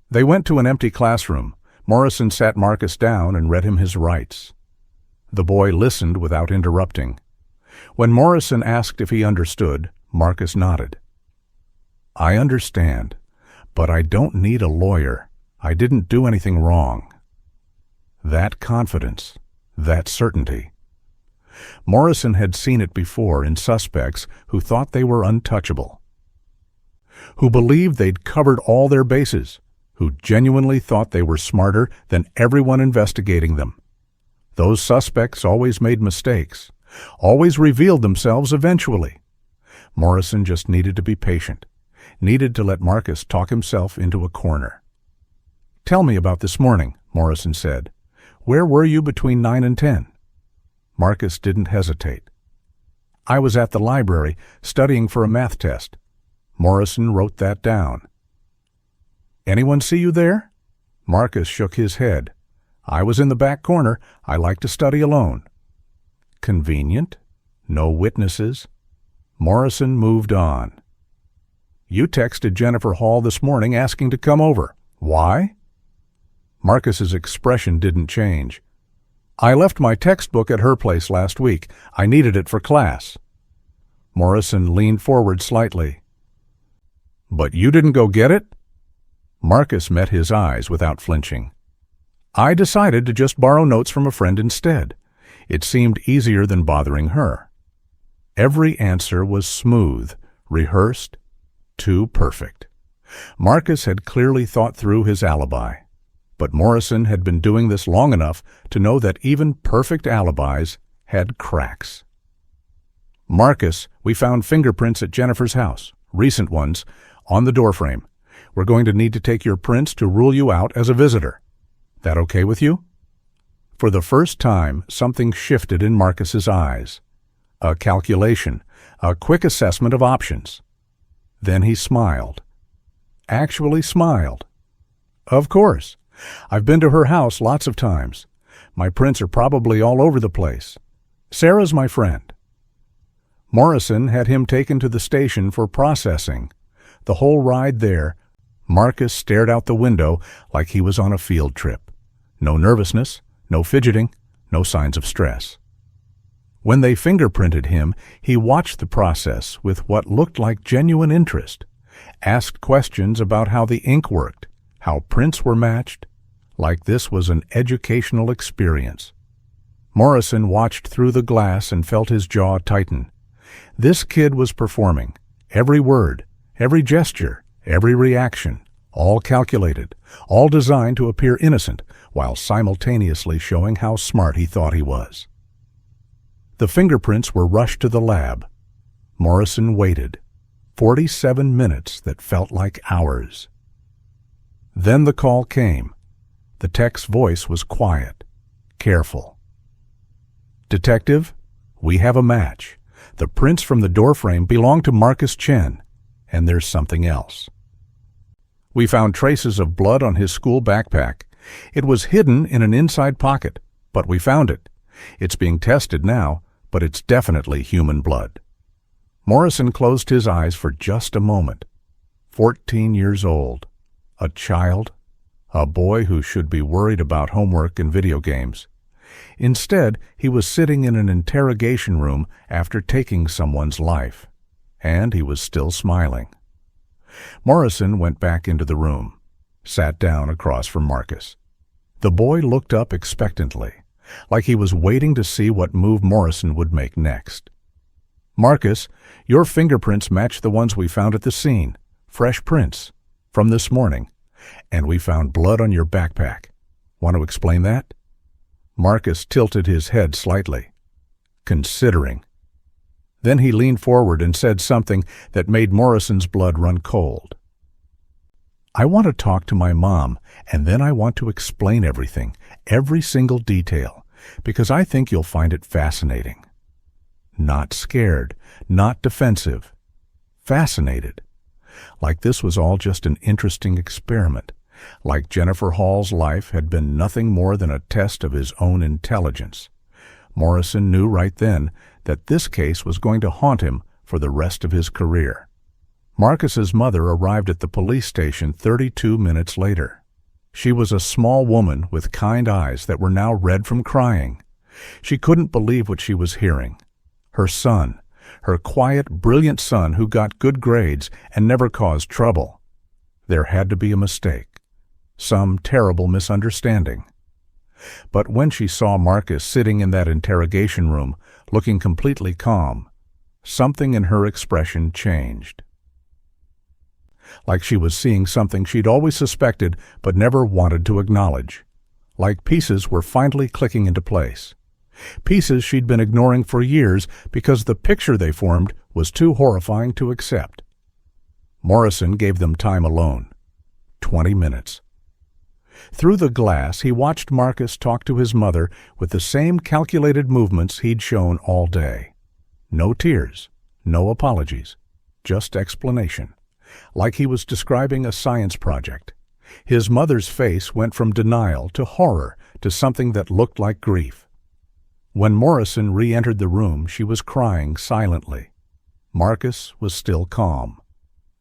They went to an empty classroom. Morrison sat Marcus down and read him his rights. The boy listened without interrupting. When Morrison asked if he understood, Marcus nodded. "I understand, but I don't need a lawyer. I didn't do anything wrong." That confidence, that certainty. Morrison had seen it before in suspects who thought they were untouchable, who believed they'd covered all their bases, who genuinely thought they were smarter than everyone investigating them. Those suspects always made mistakes, always revealed themselves eventually. Morrison just needed to be patient, needed to let Marcus talk himself into a corner. "Tell me about this morning," Morrison said. "Where were you between 9 and 10? Marcus didn't hesitate. "I was at the library, studying for a math test." Morrison wrote that down. "Anyone see you there?" Marcus shook his head. "I was in the back corner. I like to study alone." Convenient. No witnesses. Morrison moved on. "You texted Jennifer Hall this morning asking to come over. Why?" Marcus's expression didn't change. "I left my textbook at her place last week. I needed it for class." Morrison leaned forward slightly. "But you didn't go get it?" Marcus met his eyes without flinching. "I decided to just borrow notes from a friend instead. It seemed easier than bothering her." Every answer was smooth, rehearsed, too perfect. Marcus had clearly thought through his alibi. But Morrison had been doing this long enough to know that even perfect alibis had cracks. "Marcus, we found fingerprints at Jennifer's house, recent ones, on the doorframe. We're going to need to take your prints to rule you out as a visitor. That okay with you?" For the first time, something shifted in Marcus's eyes. A calculation, a quick assessment of options. Then he smiled. Actually smiled. "Of course. I've been to her house lots of times. My prints are probably all over the place. Sarah's my friend." Morrison had him taken to the station for processing. The whole ride there, Marcus stared out the window like he was on a field trip. No nervousness, no fidgeting, no signs of stress. When they fingerprinted him, he watched the process with what looked like genuine interest, asked questions about how the ink worked, how prints were matched, like this was an educational experience. Morrison watched through the glass and felt his jaw tighten. This kid was performing. Every word, every gesture, every reaction, all calculated, all designed to appear innocent, while simultaneously showing how smart he thought he was. The fingerprints were rushed to the lab. Morrison waited. 47 minutes that felt like hours. Then the call came. The tech's voice was quiet, careful. "Detective, we have a match. The prints from the doorframe belong to Marcus Chen, and there's something else. We found traces of blood on his school backpack. It was hidden in an inside pocket, but we found it. It's being tested now, but it's definitely human blood." Morrison closed his eyes for just a moment. 14 years old. A child. A boy who should be worried about homework and video games. Instead, he was sitting in an interrogation room after taking someone's life. And he was still smiling. Morrison went back into the room, sat down across from Marcus. The boy looked up expectantly, like he was waiting to see what move Morrison would make next. "Marcus, your fingerprints match the ones we found at the scene. Fresh prints. From this morning. And we found blood on your backpack. Want to explain that?" Marcus tilted his head slightly, considering. Then he leaned forward and said something that made Morrison's blood run cold. "I want to talk to my mom, and then I want to explain everything, every single detail, because I think you'll find it fascinating." Not scared, not defensive. Fascinated. Like this was all just an interesting experiment. Like Jennifer Hall's life had been nothing more than a test of his own intelligence. Morrison knew right then that this case was going to haunt him for the rest of his career. Marcus's mother arrived at the police station 32 minutes later. She was a small woman with kind eyes that were now red from crying. She couldn't believe what she was hearing. Her son, her quiet, brilliant son who got good grades and never caused trouble. There had to be a mistake. Some terrible misunderstanding. But when she saw Marcus sitting in that interrogation room, looking completely calm, something in her expression changed. Like she was seeing something she'd always suspected but never wanted to acknowledge. Like pieces were finally clicking into place. Pieces she'd been ignoring for years because the picture they formed was too horrifying to accept. Morrison gave them time alone. 20 minutes. Through the glass, he watched Marcus talk to his mother with the same calculated movements he'd shown all day. No tears, no apologies, just explanation, like he was describing a science project. His mother's face went from denial to horror to something that looked like grief. When Morrison re-entered the room, she was crying silently. Marcus was still calm.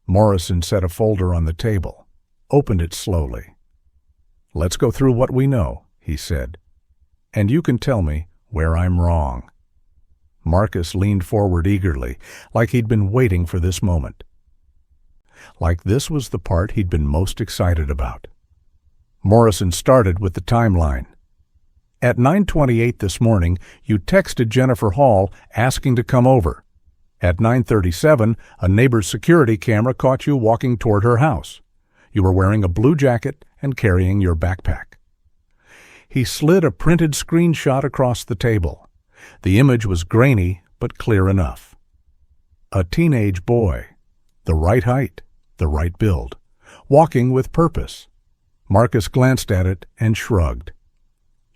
Morrison set a folder on the table, opened it slowly. "Let's go through what we know," he said. "And you can tell me where I'm wrong." Marcus leaned forward eagerly, like he'd been waiting for this moment. Like this was the part he'd been most excited about. Morrison started with the timeline. "At 9:28 this morning, you texted Jennifer Hall asking to come over. At 9:37, a neighbor's security camera caught you walking toward her house. You were wearing a blue jacket and carrying your backpack." He slid a printed screenshot across the table. The image was grainy but clear enough. A teenage boy, the right height, the right build, walking with purpose. Marcus glanced at it and shrugged.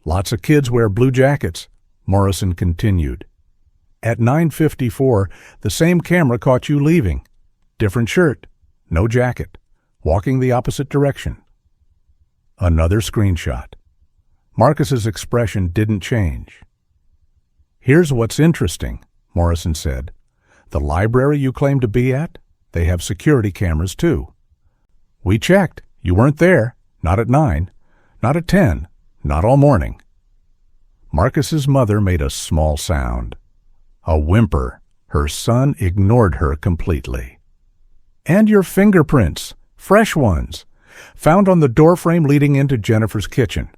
"Lots of kids wear blue jackets," Morrison continued. "At 9:54, the same camera caught you leaving. Different shirt, no jacket, walking the opposite direction." Another screenshot. Marcus's expression didn't change. "Here's what's interesting," Morrison said. "The library you claim to be at, they have security cameras too. We checked. You weren't there. Not at 9. Not at 10. Not all morning." Marcus's mother made a small sound. A whimper. Her son ignored her completely. "And your fingerprints. Fresh ones. Found on the doorframe leading into Jennifer's kitchen.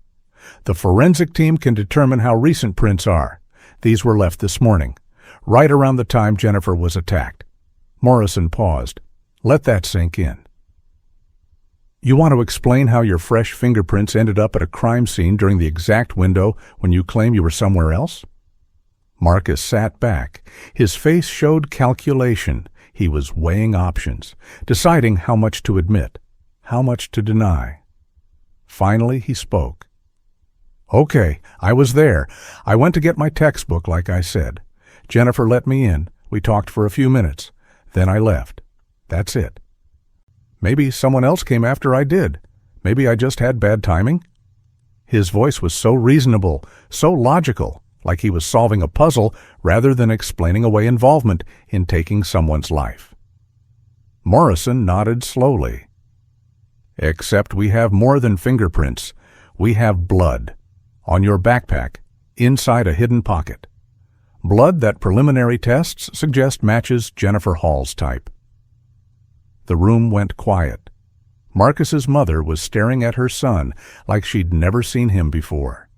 The forensic team can determine how recent prints are. These were left this morning, right around the time Jennifer was attacked." Morrison paused. Let that sink in. "You want to explain how your fresh fingerprints ended up at a crime scene during the exact window when you claim you were somewhere else?" Marcus sat back. His face showed calculation. He was weighing options, deciding how much to admit, how much to deny. Finally, he spoke. "Okay, I was there. I went to get my textbook, like I said. Jennifer let me in. We talked for a few minutes. Then I left. That's it. Maybe someone else came after I did. Maybe I just had bad timing." His voice was so reasonable, so logical, like he was solving a puzzle rather than explaining away involvement in taking someone's life. Morrison nodded slowly. "Except we have more than fingerprints. We have blood. On your backpack, inside a hidden pocket. Blood that preliminary tests suggest matches Jennifer Hall's type." The room went quiet. Marcus's mother was staring at her son like she'd never seen him before.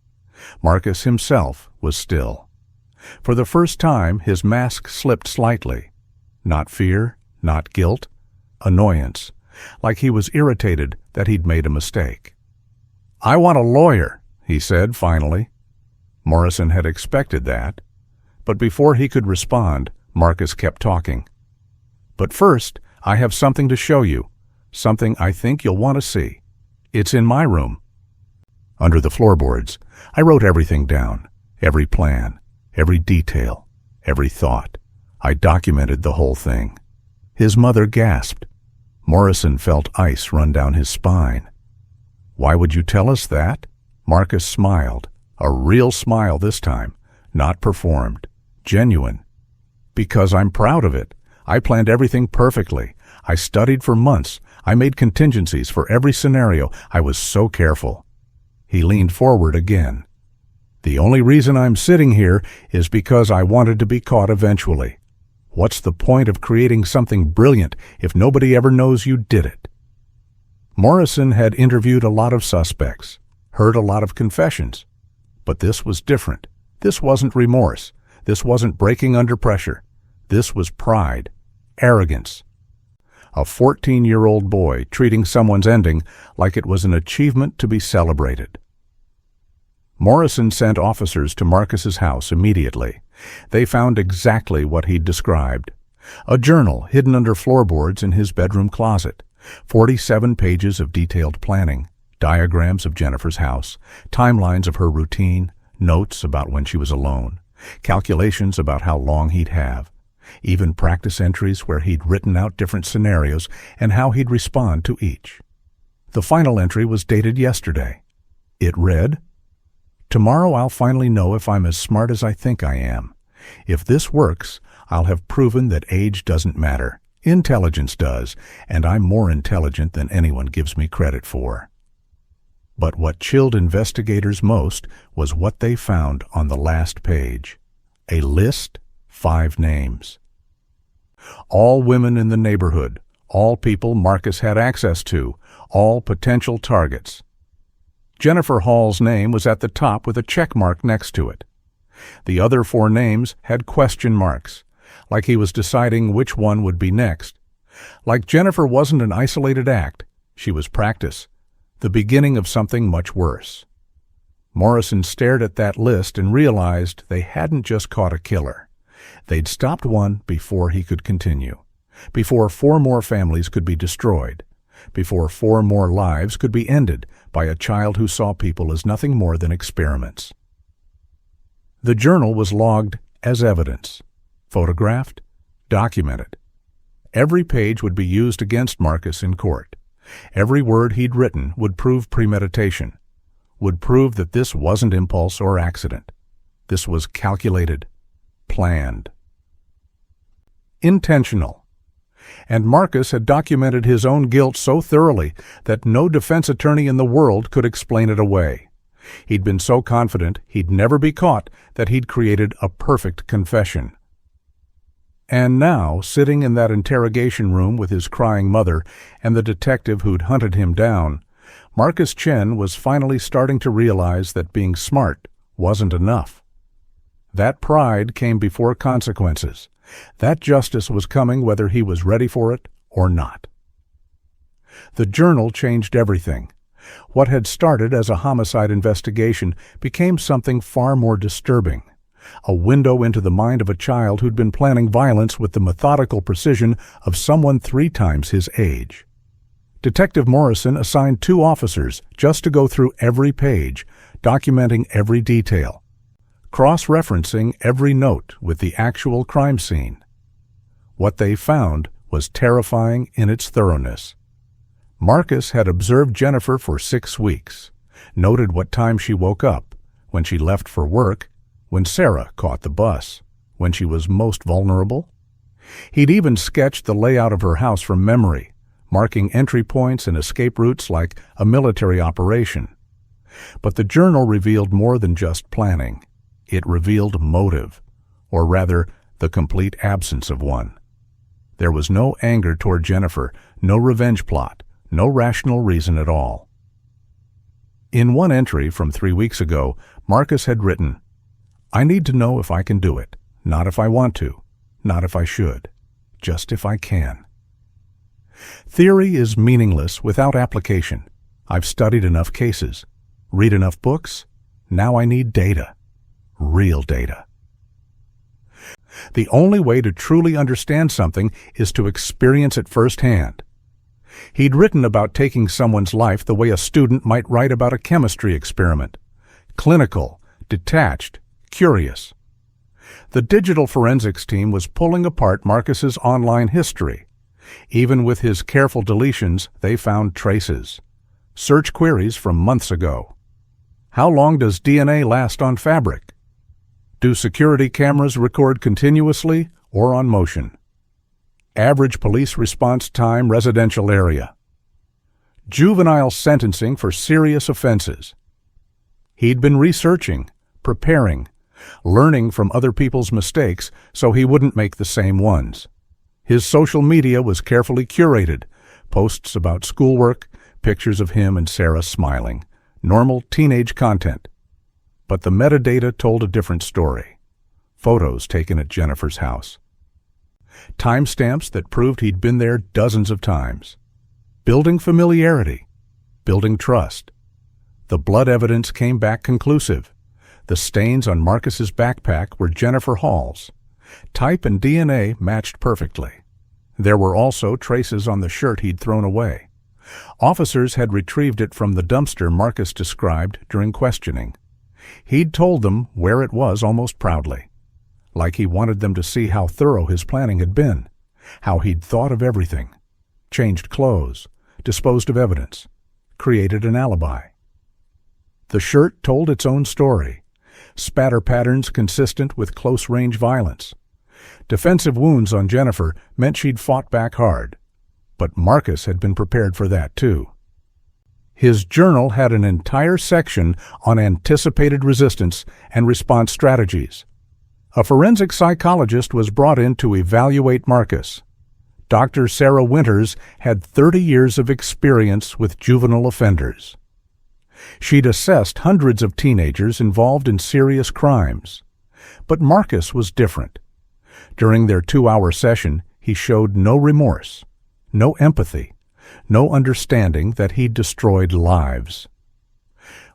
Marcus himself was still. For the first time, his mask slipped slightly. Not fear, not guilt, annoyance, like he was irritated that he'd made a mistake. "I want a lawyer," he said finally. Morrison had expected that. But before he could respond, Marcus kept talking. "But first, I have something to show you, something I think you'll want to see. It's in my room." Under the floorboards, I wrote everything down, every plan, every detail, every thought. I documented the whole thing. His mother gasped. Morrison felt ice run down his spine. "Why would you tell us that?" Marcus smiled, a real smile this time, not performed, genuine. "Because I'm proud of it. I planned everything perfectly. I studied for months. I made contingencies for every scenario. I was so careful." He leaned forward again. "The only reason I'm sitting here is because I wanted to be caught eventually. What's the point of creating something brilliant if nobody ever knows you did it?" Morrison had interviewed a lot of suspects, heard a lot of confessions. But this was different. This wasn't remorse. This wasn't breaking under pressure. This was pride, arrogance. A 14-year-old boy treating someone's ending like it was an achievement to be celebrated. Morrison sent officers to Marcus's house immediately. They found exactly what he'd described. A journal hidden under floorboards in his bedroom closet, 47 pages of detailed planning, diagrams of Jennifer's house, timelines of her routine, notes about when she was alone, calculations about how long he'd have, even practice entries where he'd written out different scenarios and how he'd respond to each. The final entry was dated yesterday. It read, "Tomorrow I'll finally know if I'm as smart as I think I am. If this works, I'll have proven that age doesn't matter. Intelligence does, and I'm more intelligent than anyone gives me credit for." But what chilled investigators most was what they found on the last page. A list, 5 names. All women in the neighborhood, all people Marcus had access to, all potential targets. Jennifer Hall's name was at the top with a check mark next to it. The other 4 names had question marks, like he was deciding which one would be next. Like Jennifer wasn't an isolated act, she was practice, the beginning of something much worse. Morrison stared at that list and realized they hadn't just caught a killer. They'd stopped one before he could continue, before 4 more families could be destroyed, before 4 more lives could be ended by a child who saw people as nothing more than experiments. The journal was logged as evidence, photographed, documented. Every page would be used against Marcus in court. Every word he'd written would prove premeditation, would prove that this wasn't impulse or accident. This was calculated, planned, intentional. And Marcus had documented his own guilt so thoroughly that no defense attorney in the world could explain it away. He'd been so confident he'd never be caught that he'd created a perfect confession. And now, sitting in that interrogation room with his crying mother and the detective who'd hunted him down, Marcus Chen was finally starting to realize that being smart wasn't enough. That pride came before consequences. That justice was coming whether he was ready for it or not. The journal changed everything. What had started as a homicide investigation became something far more disturbing. A window into the mind of a child who'd been planning violence with the methodical precision of someone 3 times his age. Detective Morrison assigned 2 officers just to go through every page, documenting every detail, cross-referencing every note with the actual crime scene. What they found was terrifying in its thoroughness. Marcus had observed Jennifer for 6 weeks, noted what time she woke up, when she left for work, when Sarah caught the bus, when she was most vulnerable. He'd even sketched the layout of her house from memory, marking entry points and escape routes like a military operation. But the journal revealed more than just planning. It revealed motive, or rather, the complete absence of one. There was no anger toward Jennifer, no revenge plot, no rational reason at all. In one entry from 3 weeks ago, Marcus had written, "I need to know if I can do it, not if I want to, not if I should, just if I can." Theory is meaningless without application. I've studied enough cases, read enough books, now I need data, real data. The only way to truly understand something is to experience it firsthand. He'd written about taking someone's life the way a student might write about a chemistry experiment. Clinical, detached, curious. The digital forensics team was pulling apart Marcus's online history. Even with his careful deletions, they found traces. Search queries from months ago. How long does DNA last on fabric? Do security cameras record continuously or on motion? Average police response time residential area. Juvenile sentencing for serious offenses. He'd been researching, preparing, learning from other people's mistakes so he wouldn't make the same ones. His social media was carefully curated, posts about schoolwork, pictures of him and Sarah smiling, normal teenage content. But the metadata told a different story. Photos taken at Jennifer's house. Timestamps that proved he'd been there dozens of times. Building familiarity, building trust. The blood evidence came back conclusive. The stains on Marcus's backpack were Jennifer Hall's. Type and DNA matched perfectly. There were also traces on the shirt he'd thrown away. Officers had retrieved it from the dumpster Marcus described during questioning. He'd told them where it was almost proudly, like he wanted them to see how thorough his planning had been, how he'd thought of everything, changed clothes, disposed of evidence, created an alibi. The shirt told its own story, spatter patterns consistent with close-range violence. Defensive wounds on Jennifer meant she'd fought back hard, but Marcus had been prepared for that too. His journal had an entire section on anticipated resistance and response strategies. A forensic psychologist was brought in to evaluate Marcus. Dr. Sarah Winters had 30 years of experience with juvenile offenders. She'd assessed hundreds of teenagers involved in serious crimes. But Marcus was different. During their 2-hour session, he showed no remorse, no empathy, no understanding that he'd destroyed lives.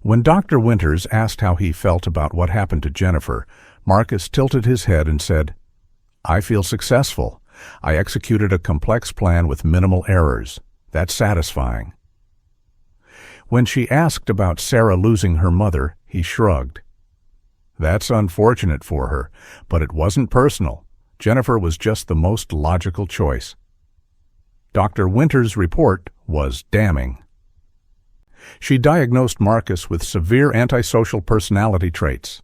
When Dr. Winters asked how he felt about what happened to Jennifer, Marcus tilted his head and said, "I feel successful. I executed a complex plan with minimal errors. That's satisfying." When she asked about Sarah losing her mother, he shrugged. "That's unfortunate for her, but it wasn't personal. Jennifer was just the most logical choice." Dr. Winter's report was damning. She diagnosed Marcus with severe antisocial personality traits,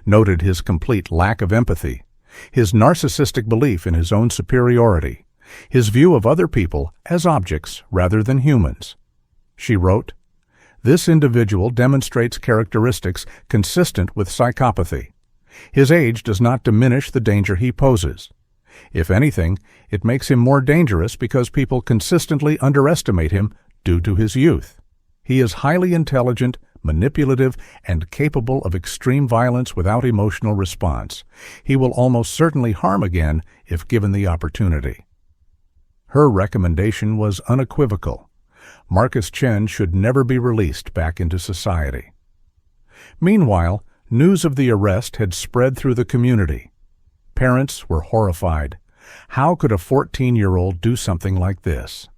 noted his complete lack of empathy, his narcissistic belief in his own superiority, his view of other people as objects rather than humans. She wrote, "This individual demonstrates characteristics consistent with psychopathy. His age does not diminish the danger he poses. If anything, it makes him more dangerous because people consistently underestimate him due to his youth. He is highly intelligent, manipulative, and capable of extreme violence without emotional response. He will almost certainly harm again if given the opportunity." Her recommendation was unequivocal. Marcus Chen should never be released back into society. Meanwhile, news of the arrest had spread through the community. Parents were horrified. How could a 14-year-old do something like this?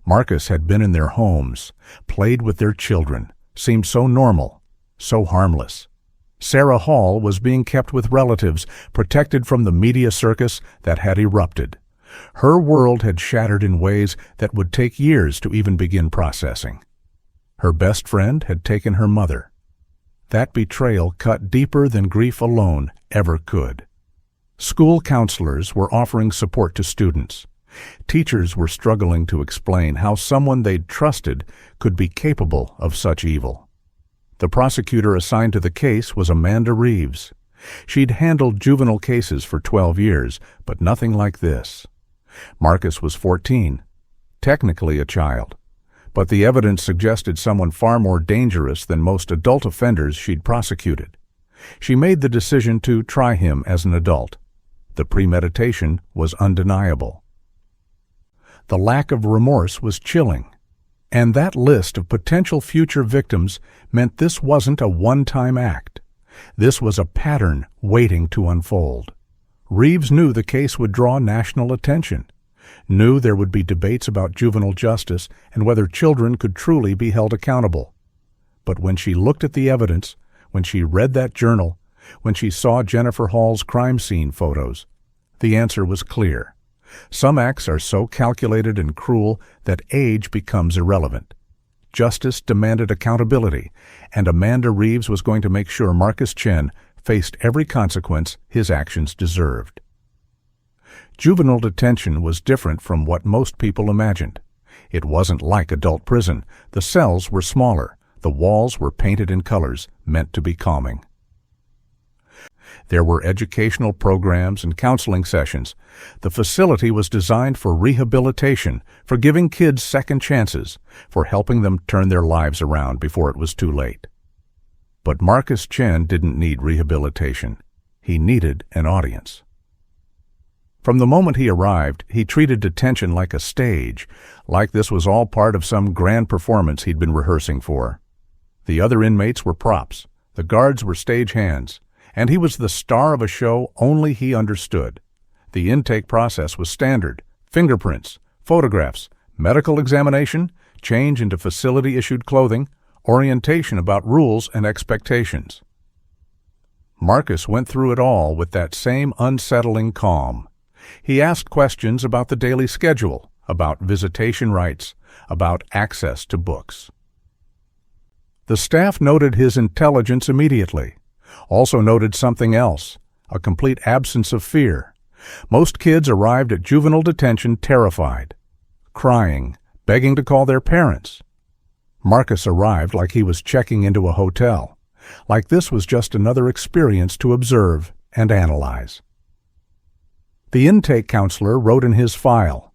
Marcus had been in their homes, played with their children, seemed so normal, so harmless. Sarah Hall was being kept with relatives, protected from the media circus that had erupted. Her world had shattered in ways that would take years to even begin processing. Her best friend had taken her mother. That betrayal cut deeper than grief alone ever could. School counselors were offering support to students. Teachers were struggling to explain how someone they'd trusted could be capable of such evil. The prosecutor assigned to the case was Amanda Reeves. She'd handled juvenile cases for 12 years, but nothing like this. Marcus was 14, technically a child, but the evidence suggested someone far more dangerous than most adult offenders she'd prosecuted. She made the decision to try him as an adult. The premeditation was undeniable. The lack of remorse was chilling, and that list of potential future victims meant this wasn't a one-time act. This was a pattern waiting to unfold. Reeves knew the case would draw national attention, knew there would be debates about juvenile justice and whether children could truly be held accountable. But when she looked at the evidence, when she read that journal, when she saw Jennifer Hall's crime scene photos, the answer was clear. Some acts are so calculated and cruel that age becomes irrelevant. Justice demanded accountability, and Amanda Reeves was going to make sure Marcus Chen faced every consequence his actions deserved. Juvenile detention was different from what most people imagined. It wasn't like adult prison. The cells were smaller. The walls were painted in colors meant to be calming. There were educational programs and counseling sessions. The facility was designed for rehabilitation, for giving kids second chances, for helping them turn their lives around before it was too late. But Marcus Chen didn't need rehabilitation. He needed an audience. From the moment he arrived, he treated detention like a stage, like this was all part of some grand performance he'd been rehearsing for. The other inmates were props. The guards were stage hands. And he was the star of a show only he understood. The intake process was standard: fingerprints, photographs, medical examination, change into facility-issued clothing, orientation about rules and expectations. Marcus went through it all with that same unsettling calm. He asked questions about the daily schedule, about visitation rights, about access to books. The staff noted his intelligence immediately. Also noted something else, a complete absence of fear. Most kids arrived at juvenile detention terrified, crying, begging to call their parents. Marcus arrived like he was checking into a hotel, like this was just another experience to observe and analyze. The intake counselor wrote in his file,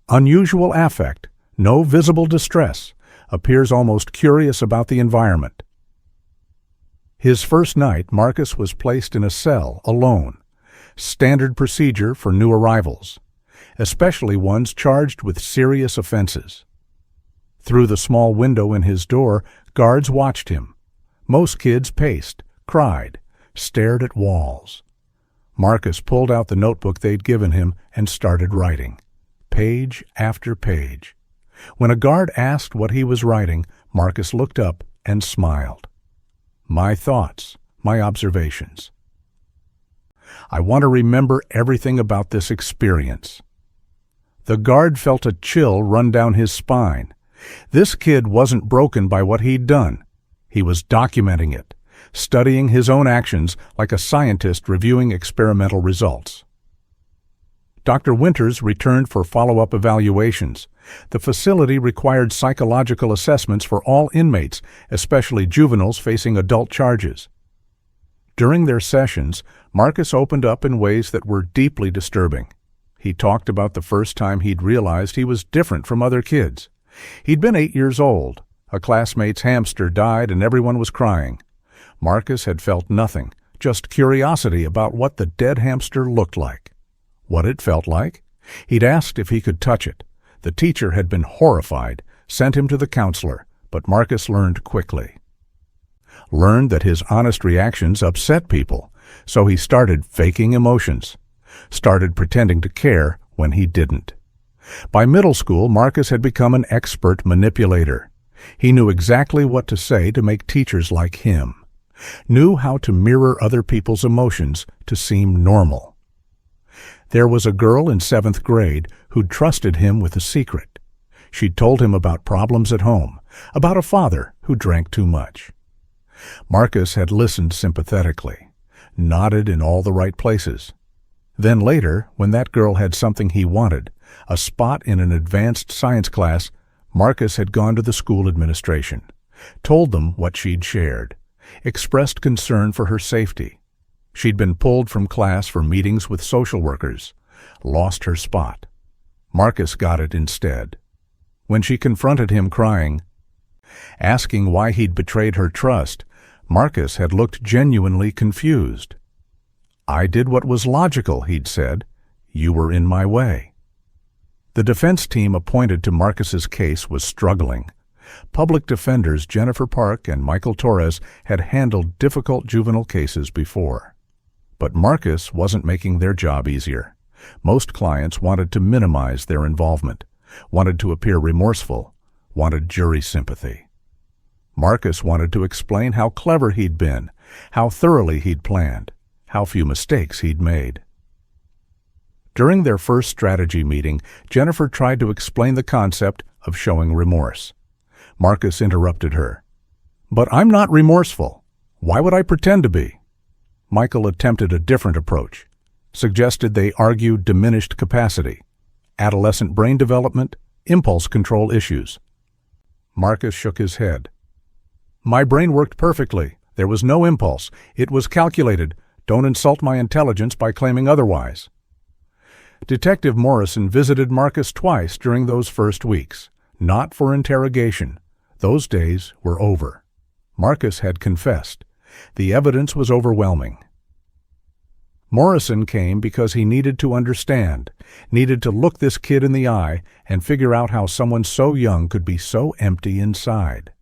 "Unusual affect, no visible distress, appears almost curious about the environment." His first night, Marcus was placed in a cell alone, standard procedure for new arrivals, especially ones charged with serious offenses. Through the small window in his door, guards watched him. Most kids paced, cried, stared at walls. Marcus pulled out the notebook they'd given him and started writing, page after page. When a guard asked what he was writing, Marcus looked up and smiled. "My thoughts, my observations. I want to remember everything about this experience." The guard felt a chill run down his spine. This kid wasn't broken by what he'd done. He was documenting it, studying his own actions like a scientist reviewing experimental results. Dr. Winters returned for follow-up evaluations. The facility required psychological assessments for all inmates, especially juveniles facing adult charges. During their sessions, Marcus opened up in ways that were deeply disturbing. He talked about the first time he'd realized he was different from other kids. He'd been 8 years old. A classmate's hamster died and everyone was crying. Marcus had felt nothing, just curiosity about what the dead hamster looked like. What it felt like? He'd asked if he could touch it. The teacher had been horrified, sent him to the counselor, but Marcus learned quickly. Learned that his honest reactions upset people, so he started faking emotions. Started pretending to care when he didn't. By middle school, Marcus had become an expert manipulator. He knew exactly what to say to make teachers like him. Knew how to mirror other people's emotions to seem normal. There was a girl in 7th grade who'd trusted him with a secret. She'd told him about problems at home, about a father who drank too much. Marcus had listened sympathetically, nodded in all the right places. Then later, when that girl had something he wanted, a spot in an advanced science class, Marcus had gone to the school administration, told them what she'd shared, expressed concern for her safety. She'd been pulled from class for meetings with social workers, lost her spot. Marcus got it instead. When she confronted him crying, asking why he'd betrayed her trust, Marcus had looked genuinely confused. "I did what was logical," he'd said. "You were in my way." The defense team appointed to Marcus's case was struggling. Public defenders Jennifer Park and Michael Torres had handled difficult juvenile cases before. But Marcus wasn't making their job easier. Most clients wanted to minimize their involvement, wanted to appear remorseful, wanted jury sympathy. Marcus wanted to explain how clever he'd been, how thoroughly he'd planned, how few mistakes he'd made. During their first strategy meeting, Jennifer tried to explain the concept of showing remorse. Marcus interrupted her. "But I'm not remorseful. Why would I pretend to be?" Michael attempted a different approach, suggested they argue diminished capacity, adolescent brain development, impulse control issues. Marcus shook his head. "My brain worked perfectly. There was no impulse. It was calculated. Don't insult my intelligence by claiming otherwise." Detective Morrison visited Marcus twice during those first weeks, not for interrogation. Those days were over. Marcus had confessed. The evidence was overwhelming. Morrison came because he needed to understand, needed to look this kid in the eye and figure out how someone so young could be so empty inside.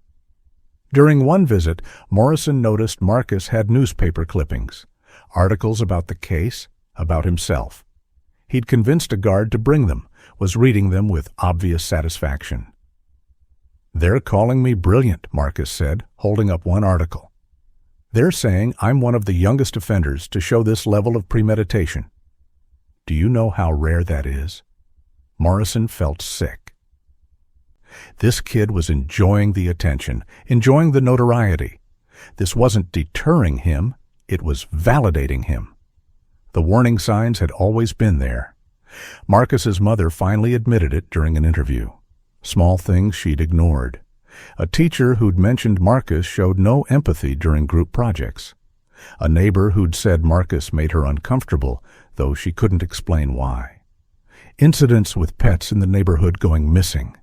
During one visit, Morrison noticed Marcus had newspaper clippings, articles about the case, about himself. He'd convinced a guard to bring them, was reading them with obvious satisfaction. "They're calling me brilliant," Marcus said, holding up one article. "They're saying I'm one of the youngest offenders to show this level of premeditation. Do you know how rare that is?" Morrison felt sick. This kid was enjoying the attention, enjoying the notoriety. This wasn't deterring him, it was validating him. The warning signs had always been there. Marcus's mother finally admitted it during an interview. Small things she'd ignored. A teacher who'd mentioned Marcus showed no empathy during group projects. A neighbor who'd said Marcus made her uncomfortable, though she couldn't explain why. Incidents with pets in the neighborhood going missing.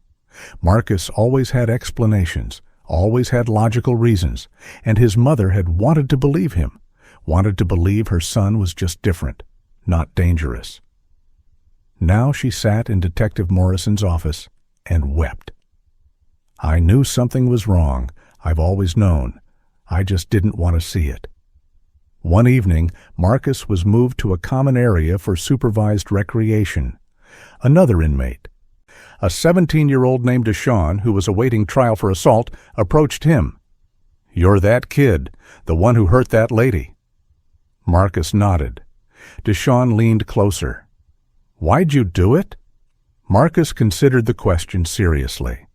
Marcus always had explanations, always had logical reasons, and his mother had wanted to believe him, wanted to believe her son was just different, not dangerous. Now she sat in Detective Morrison's office and wept. "I knew something was wrong. I've always known. I just didn't want to see it." One evening, Marcus was moved to a common area for supervised recreation. Another inmate, a 17-year-old named Deshawn, who was awaiting trial for assault, approached him. "You're that kid, the one who hurt that lady." Marcus nodded. Deshawn leaned closer. "Why'd you do it?" Marcus considered the question seriously.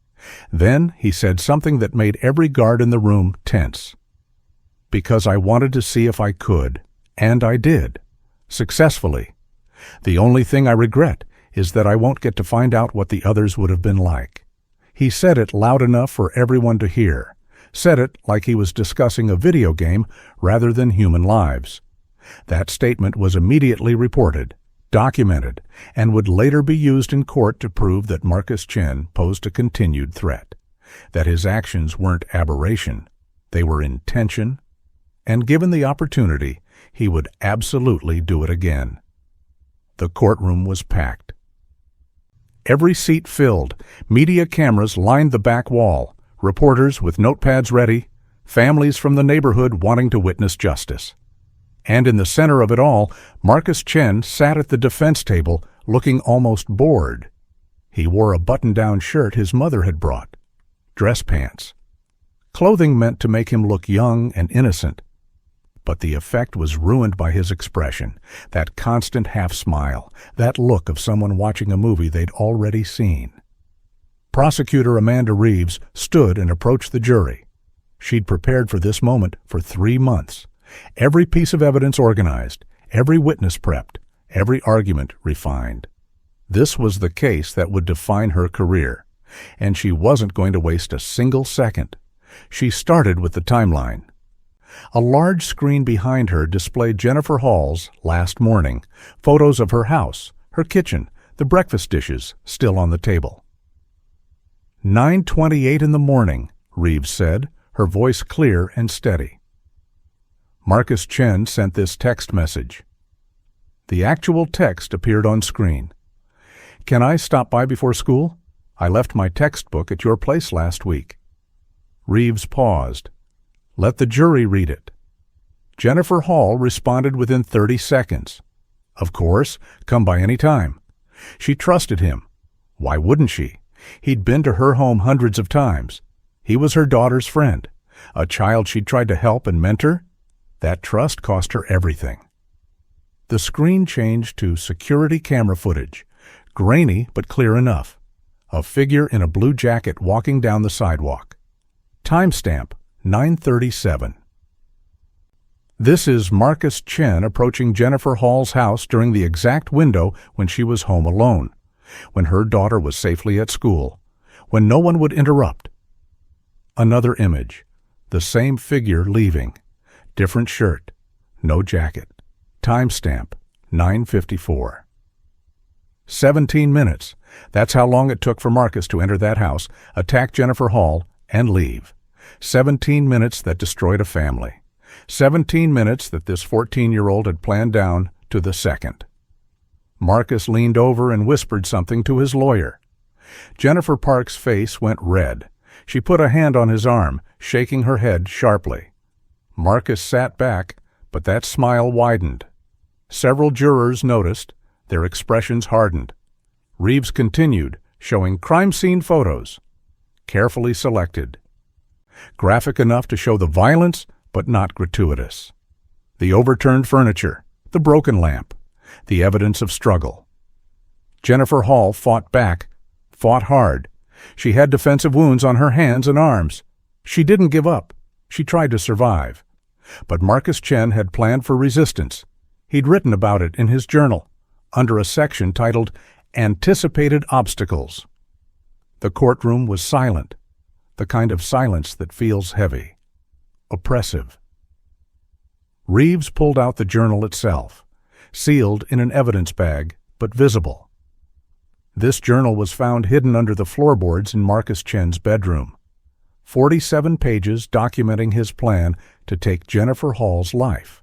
Then he said something that made every guard in the room tense. "Because I wanted to see if I could, and I did. Successfully. The only thing I regret is that I won't get to find out what the others would have been like." He said it loud enough for everyone to hear, said it like he was discussing a video game rather than human lives. That statement was immediately reported, documented, and would later be used in court to prove that Marcus Chen posed a continued threat, that his actions weren't aberration, they were intention, and given the opportunity, he would absolutely do it again. The courtroom was packed. Every seat filled, media cameras lined the back wall, reporters with notepads ready, families from the neighborhood wanting to witness justice. And in the center of it all, Marcus Chen sat at the defense table, looking almost bored. He wore a button-down shirt his mother had brought, dress pants. Clothing meant to make him look young and innocent. But the effect was ruined by his expression, that constant half-smile, that look of someone watching a movie they'd already seen. Prosecutor Amanda Reeves stood and approached the jury. She'd prepared for this moment for 3 months. Every piece of evidence organized, every witness prepped, every argument refined. This was the case that would define her career, and she wasn't going to waste a single second. She started with the timeline. A large screen behind her displayed Jennifer Hall's last morning, photos of her house, her kitchen, the breakfast dishes still on the table. 9:28 in the morning, Reeves said, her voice clear and steady. Marcus Chen sent this text message. The actual text appeared on screen. "Can I stop by before school? I left my textbook at your place last week." Reeves paused. "Let the jury read it." Jennifer Hall responded within 30 seconds. "Of course, come by any time." She trusted him. Why wouldn't she? He'd been to her home hundreds of times. He was her daughter's friend, a child she'd tried to help and mentor. That trust cost her everything. The screen changed to security camera footage, grainy but clear enough. A figure in a blue jacket walking down the sidewalk. Timestamp 9:37. This is Marcus Chen approaching Jennifer Hall's house during the exact window when she was home alone, when her daughter was safely at school, when no one would interrupt. Another image, the same figure leaving. Different shirt, no jacket. Timestamp 9:54. 17 minutes. That's how long it took for Marcus to enter that house, attack Jennifer Hall, and leave. 17 minutes that destroyed a family. 17 minutes that this 14-year-old had planned down to the second. Marcus leaned over and whispered something to his lawyer. Jennifer Park's face went red. She put a hand on his arm, shaking her head sharply. Marcus sat back, but that smile widened. Several jurors noticed. Their expressions hardened. Reeves continued, showing crime scene photos. Carefully selected. Graphic enough to show the violence, but not gratuitous. The overturned furniture, the broken lamp, the evidence of struggle. Jennifer Hall fought back, fought hard. She had defensive wounds on her hands and arms. She didn't give up. She tried to survive. But Marcus Chen had planned for resistance. He'd written about it in his journal, under a section titled Anticipated Obstacles. The courtroom was silent, the kind of silence that feels heavy, oppressive. Reeves pulled out the journal itself, sealed in an evidence bag, but visible. This journal was found hidden under the floorboards in Marcus Chen's bedroom. 47 pages documenting his plan to take Jennifer Hall's life.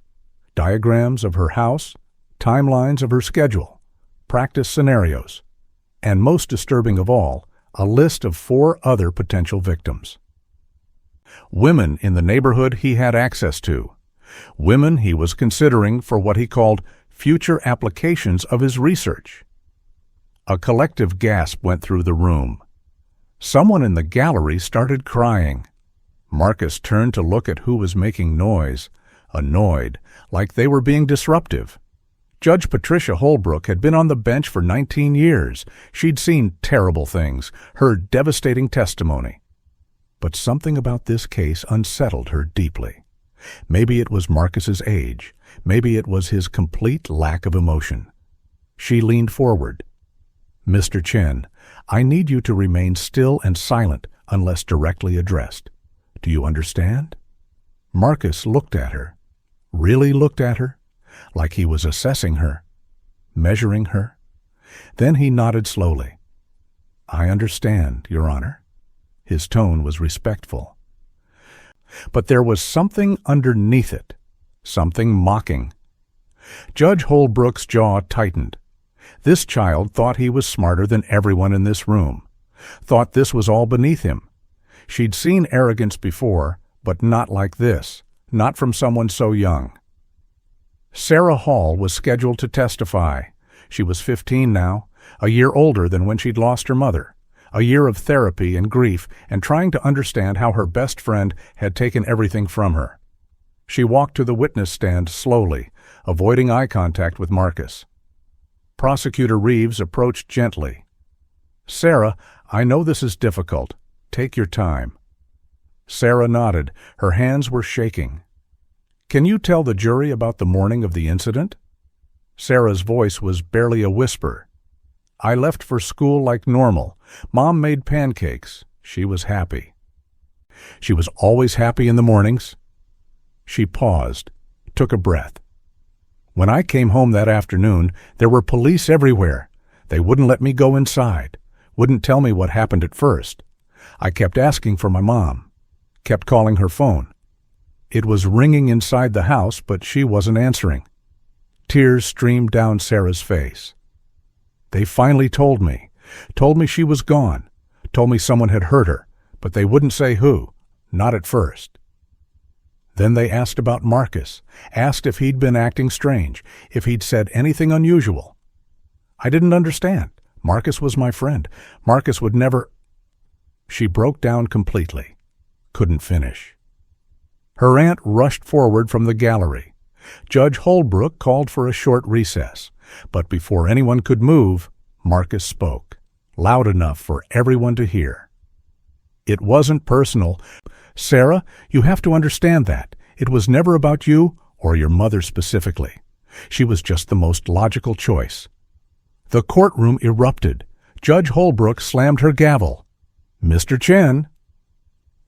Diagrams of her house, timelines of her schedule, practice scenarios, and most disturbing of all, a list of 4 other potential victims. Women in the neighborhood he had access to. Women he was considering for what he called future applications of his research. A collective gasp went through the room. Someone in the gallery started crying. Marcus turned to look at who was making noise, annoyed, like they were being disruptive. Judge Patricia Holbrook had been on the bench for 19 years. She'd seen terrible things, heard devastating testimony. But something about this case unsettled her deeply. Maybe it was Marcus's age. Maybe it was his complete lack of emotion. She leaned forward. "Mr. Chen, I need you to remain still and silent unless directly addressed. Do you understand?" Marcus looked at her. Really looked at her, like he was assessing her, measuring her. Then he nodded slowly. "I understand, Your Honor." His tone was respectful. But there was something underneath it, something mocking. Judge Holbrook's jaw tightened. This child thought he was smarter than everyone in this room, thought this was all beneath him. She'd seen arrogance before, but not like this, not from someone so young. Sarah Hall was scheduled to testify. She was 15 now, a year older than when she'd lost her mother, a year of therapy and grief and trying to understand how her best friend had taken everything from her. She walked to the witness stand slowly, avoiding eye contact with Marcus. Prosecutor Reeves approached gently. "Sarah, I know this is difficult. Take your time." Sarah nodded. Her hands were shaking. "Can you tell the jury about the morning of the incident?" Sarah's voice was barely a whisper. "I left for school like normal. Mom made pancakes. She was happy." "She was always happy in the mornings?" She paused, took a breath. "When I came home that afternoon, there were police everywhere. They wouldn't let me go inside, wouldn't tell me what happened at first. I kept asking for my mom, kept calling her phone. It was ringing inside the house, but she wasn't answering." Tears streamed down Sarah's face. "They finally told me she was gone, told me someone had hurt her, but they wouldn't say who, not at first. Then they asked about Marcus, asked if he'd been acting strange, if he'd said anything unusual. I didn't understand. Marcus was my friend. Marcus would never—" She broke down completely, couldn't finish. Her aunt rushed forward from the gallery. Judge Holbrook called for a short recess, but before anyone could move, Marcus spoke, loud enough for everyone to hear. "It wasn't personal. Sarah, you have to understand that. It was never about you or your mother specifically. She was just the most logical choice." The courtroom erupted. Judge Holbrook slammed her gavel. "Mr. Chen."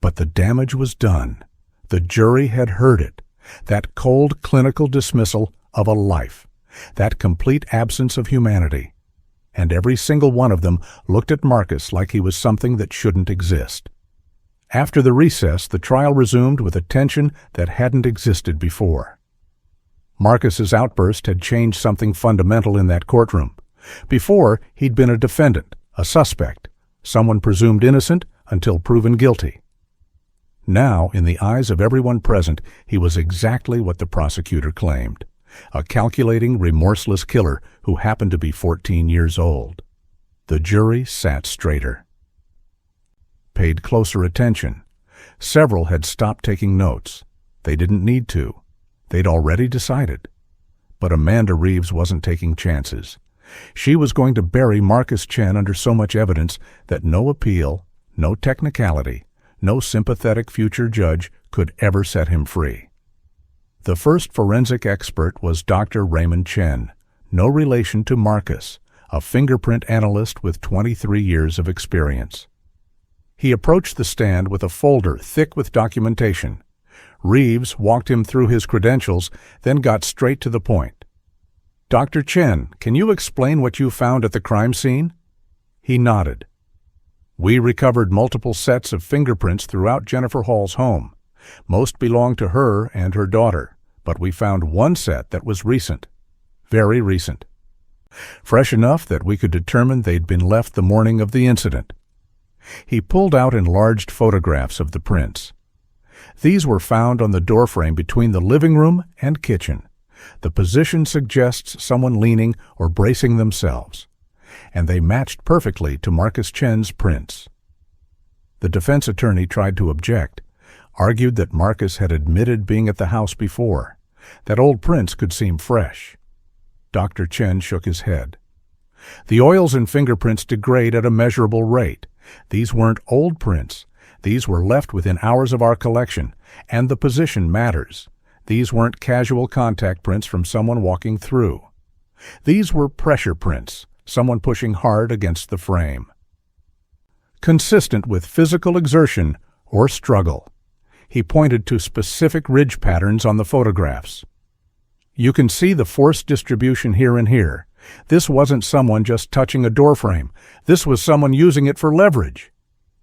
But the damage was done. The jury had heard it. That cold clinical dismissal of a life. That complete absence of humanity. And every single one of them looked at Marcus like he was something that shouldn't exist. After the recess, the trial resumed with a tension that hadn't existed before. Marcus's outburst had changed something fundamental in that courtroom. Before, he'd been a defendant, a suspect, someone presumed innocent until proven guilty. Now, in the eyes of everyone present, he was exactly what the prosecutor claimed, a calculating, remorseless killer who happened to be 14 years old. The jury sat straighter, paid closer attention. Several had stopped taking notes. They didn't need to. They'd already decided. But Amanda Reeves wasn't taking chances. She was going to bury Marcus Chen under so much evidence that no appeal, no technicality, no sympathetic future judge could ever set him free. The first forensic expert was Dr. Raymond Chen, no relation to Marcus, a fingerprint analyst with 23 years of experience. He approached the stand with a folder thick with documentation. Reeves walked him through his credentials, then got straight to the point. "Dr. Chen, can you explain what you found at the crime scene?" He nodded. "We recovered multiple sets of fingerprints throughout Jennifer Hall's home. Most belonged to her and her daughter, but we found one set that was recent, very recent. Fresh enough that we could determine they'd been left the morning of the incident." He pulled out enlarged photographs of the prints. These were found on the doorframe between the living room and kitchen. The position suggests someone leaning or bracing themselves, and they matched perfectly to Marcus Chen's prints. The defense attorney tried to object, argued that Marcus had admitted being at the house before, that old prints could seem fresh. Dr. Chen shook his head. The oils and fingerprints degrade at a measurable rate. These weren't old prints. These were left within hours of our collection, and the position matters. These weren't casual contact prints from someone walking through. These were pressure prints, someone pushing hard against the frame. Consistent with physical exertion or struggle. He pointed to specific ridge patterns on the photographs. You can see the force distribution here and here. This wasn't someone just touching a doorframe. This was someone using it for leverage.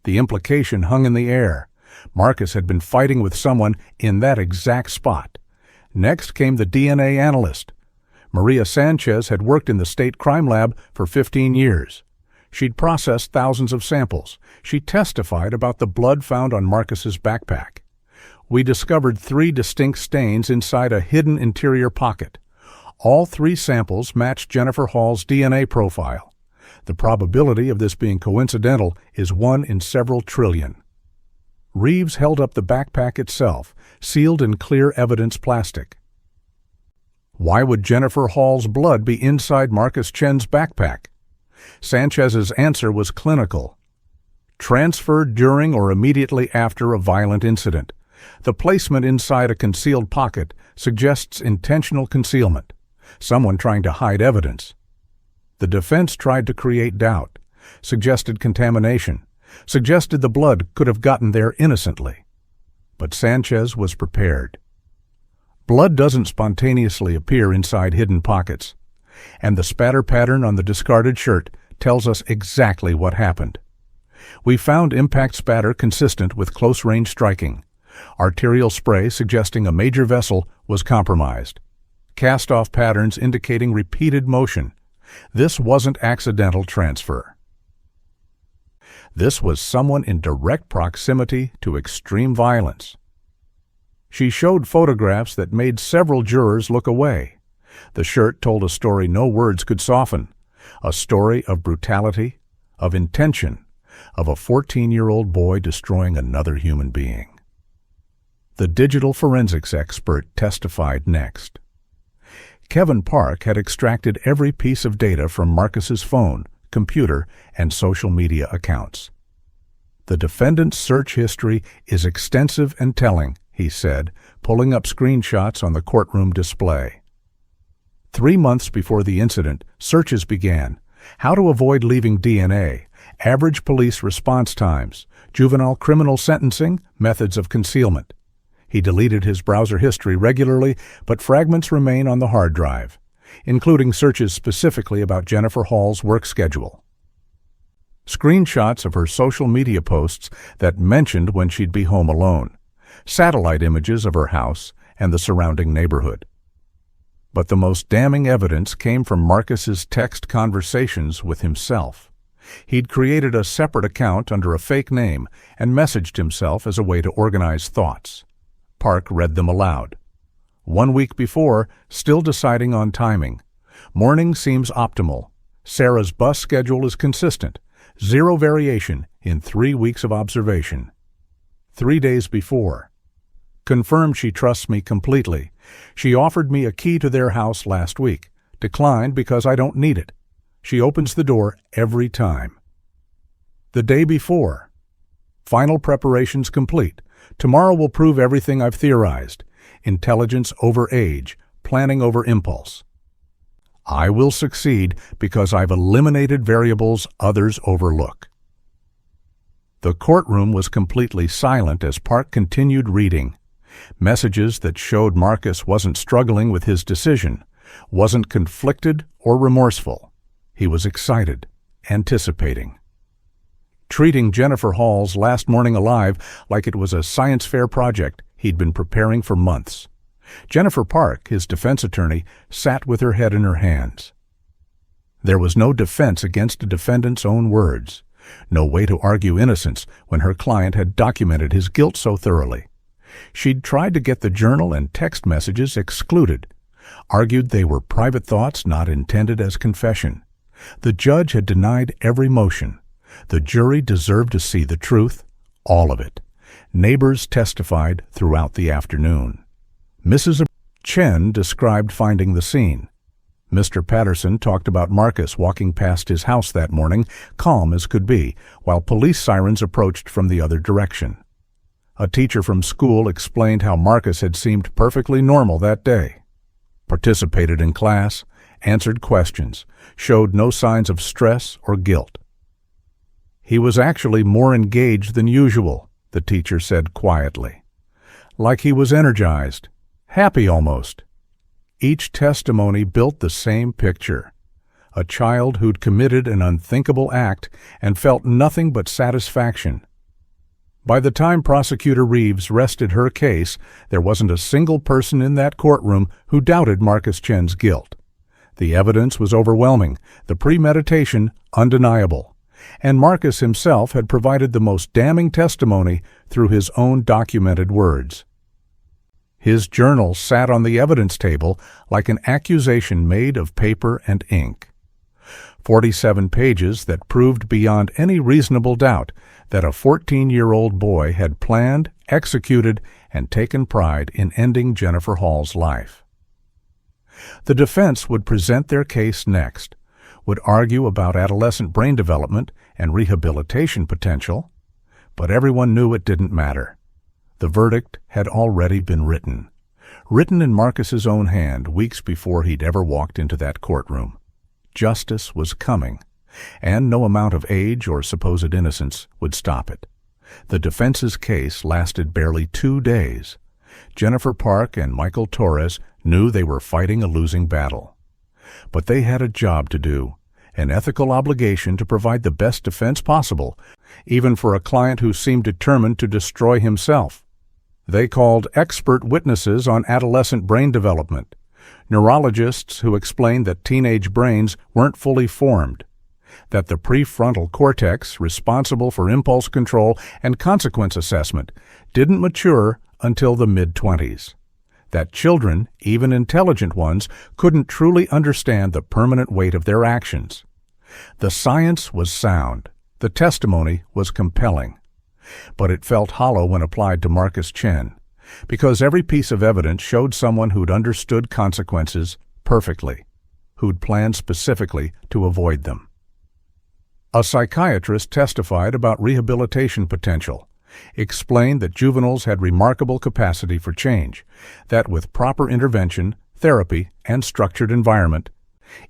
The implication hung in the air. Marcus had been fighting with someone in that exact spot. Next came the DNA analyst. Maria Sanchez had worked in the state crime lab for 15 years. She'd processed thousands of samples. She testified about the blood found on Marcus's backpack. We discovered 3 distinct stains inside a hidden interior pocket. All 3 samples matched Jennifer Hall's DNA profile. The probability of this being coincidental is 1 in several trillion. Reeves held up the backpack itself, sealed in clear evidence plastic. Why would Jennifer Hall's blood be inside Marcus Chen's backpack? Sanchez's answer was clinical. Transferred during or immediately after a violent incident. The placement inside a concealed pocket suggests intentional concealment, someone trying to hide evidence. The defense tried to create doubt, suggested contamination, suggested the blood could have gotten there innocently. But Sanchez was prepared. Blood doesn't spontaneously appear inside hidden pockets, and the spatter pattern on the discarded shirt tells us exactly what happened. We found impact spatter consistent with close-range striking. Arterial spray suggesting a major vessel was compromised. Cast-off patterns indicating repeated motion. This wasn't accidental transfer. This was someone in direct proximity to extreme violence. She showed photographs that made several jurors look away. The shirt told a story no words could soften, a story of brutality, of intention, of a 14-year-old boy destroying another human being. The digital forensics expert testified next. Kevin Park had extracted every piece of data from Marcus's phone, computer, and social media accounts. The defendant's search history is extensive and telling, he said, pulling up screenshots on the courtroom display. 3 months before the incident, searches began. How to avoid leaving DNA, average police response times, juvenile criminal sentencing, methods of concealment. He deleted his browser history regularly, but fragments remain on the hard drive, including searches specifically about Jennifer Hall's work schedule. Screenshots of her social media posts that mentioned when she'd be home alone, satellite images of her house and the surrounding neighborhood. But the most damning evidence came from Marcus's text conversations with himself. He'd created a separate account under a fake name and messaged himself as a way to organize thoughts. Park read them aloud. 1 week before, still deciding on timing. Morning seems optimal. Sarah's bus schedule is consistent. 0 variation in 3 weeks of observation. 3 days before. Confirmed she trusts me completely. She offered me a key to their house last week. Declined because I don't need it. She opens the door every time. The day before. Final preparations complete. Tomorrow will prove everything I've theorized. Intelligence over age, planning over impulse. I will succeed because I've eliminated variables others overlook. The courtroom was completely silent as Park continued reading. Messages that showed Marcus wasn't struggling with his decision, wasn't conflicted or remorseful. He was excited, anticipating. Treating Jennifer Hall's last morning alive like it was a science fair project he'd been preparing for months. Jennifer Park, his defense attorney, sat with her head in her hands. There was no defense against a defendant's own words, no way to argue innocence when her client had documented his guilt so thoroughly. She'd tried to get the journal and text messages excluded, argued they were private thoughts not intended as confession. The judge had denied every motion. The jury deserved to see the truth, all of it. Neighbors testified throughout the afternoon. Mrs. Chen described finding the scene. Mr. Patterson talked about Marcus walking past his house that morning, calm as could be, while police sirens approached from the other direction. A teacher from school explained how Marcus had seemed perfectly normal that day. Participated in class, answered questions, showed no signs of stress or guilt. He was actually more engaged than usual, the teacher said quietly. Like he was energized, happy almost. Each testimony built the same picture. A child who'd committed an unthinkable act and felt nothing but satisfaction. By the time Prosecutor Reeves rested her case, there wasn't a single person in that courtroom who doubted Marcus Chen's guilt. The evidence was overwhelming, the premeditation undeniable, and Marcus himself had provided the most damning testimony through his own documented words. His journal sat on the evidence table like an accusation made of paper and ink. 47 pages that proved beyond any reasonable doubt that a 14-year-old boy had planned, executed, and taken pride in ending Jennifer Hall's life. The defense would present their case next, would argue about adolescent brain development and rehabilitation potential, but everyone knew it didn't matter. The verdict had already been written in Marcus's own hand weeks before he'd ever walked into that courtroom. Justice was coming, and no amount of age or supposed innocence would stop it. The defense's case lasted barely 2 days. Jennifer Park and Michael Torres knew they were fighting a losing battle. But they had a job to do, an ethical obligation to provide the best defense possible, even for a client who seemed determined to destroy himself. They called expert witnesses on adolescent brain development, neurologists who explained that teenage brains weren't fully formed, that the prefrontal cortex, responsible for impulse control and consequence assessment, didn't mature until the mid-20s, that children, even intelligent ones, couldn't truly understand the permanent weight of their actions. The science was sound, the testimony was compelling, but it felt hollow when applied to Marcus Chen, because every piece of evidence showed someone who'd understood consequences perfectly, who'd planned specifically to avoid them. A psychiatrist testified about rehabilitation potential, explained that juveniles had remarkable capacity for change, that with proper intervention, therapy, and structured environment,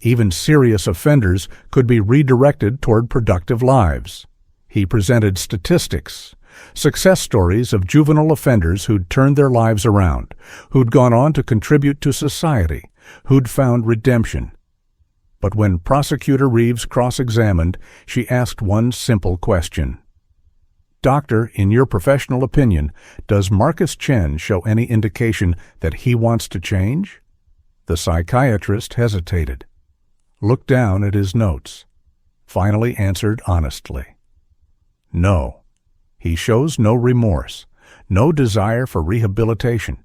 even serious offenders could be redirected toward productive lives. He presented statistics, success stories of juvenile offenders who'd turned their lives around, who'd gone on to contribute to society, who'd found redemption. But when Prosecutor Reeves cross-examined, she asked one simple question. "Doctor, in your professional opinion, does Marcus Chen show any indication that he wants to change?" The psychiatrist hesitated, looked down at his notes, finally answered honestly. "No. He shows no remorse, no desire for rehabilitation,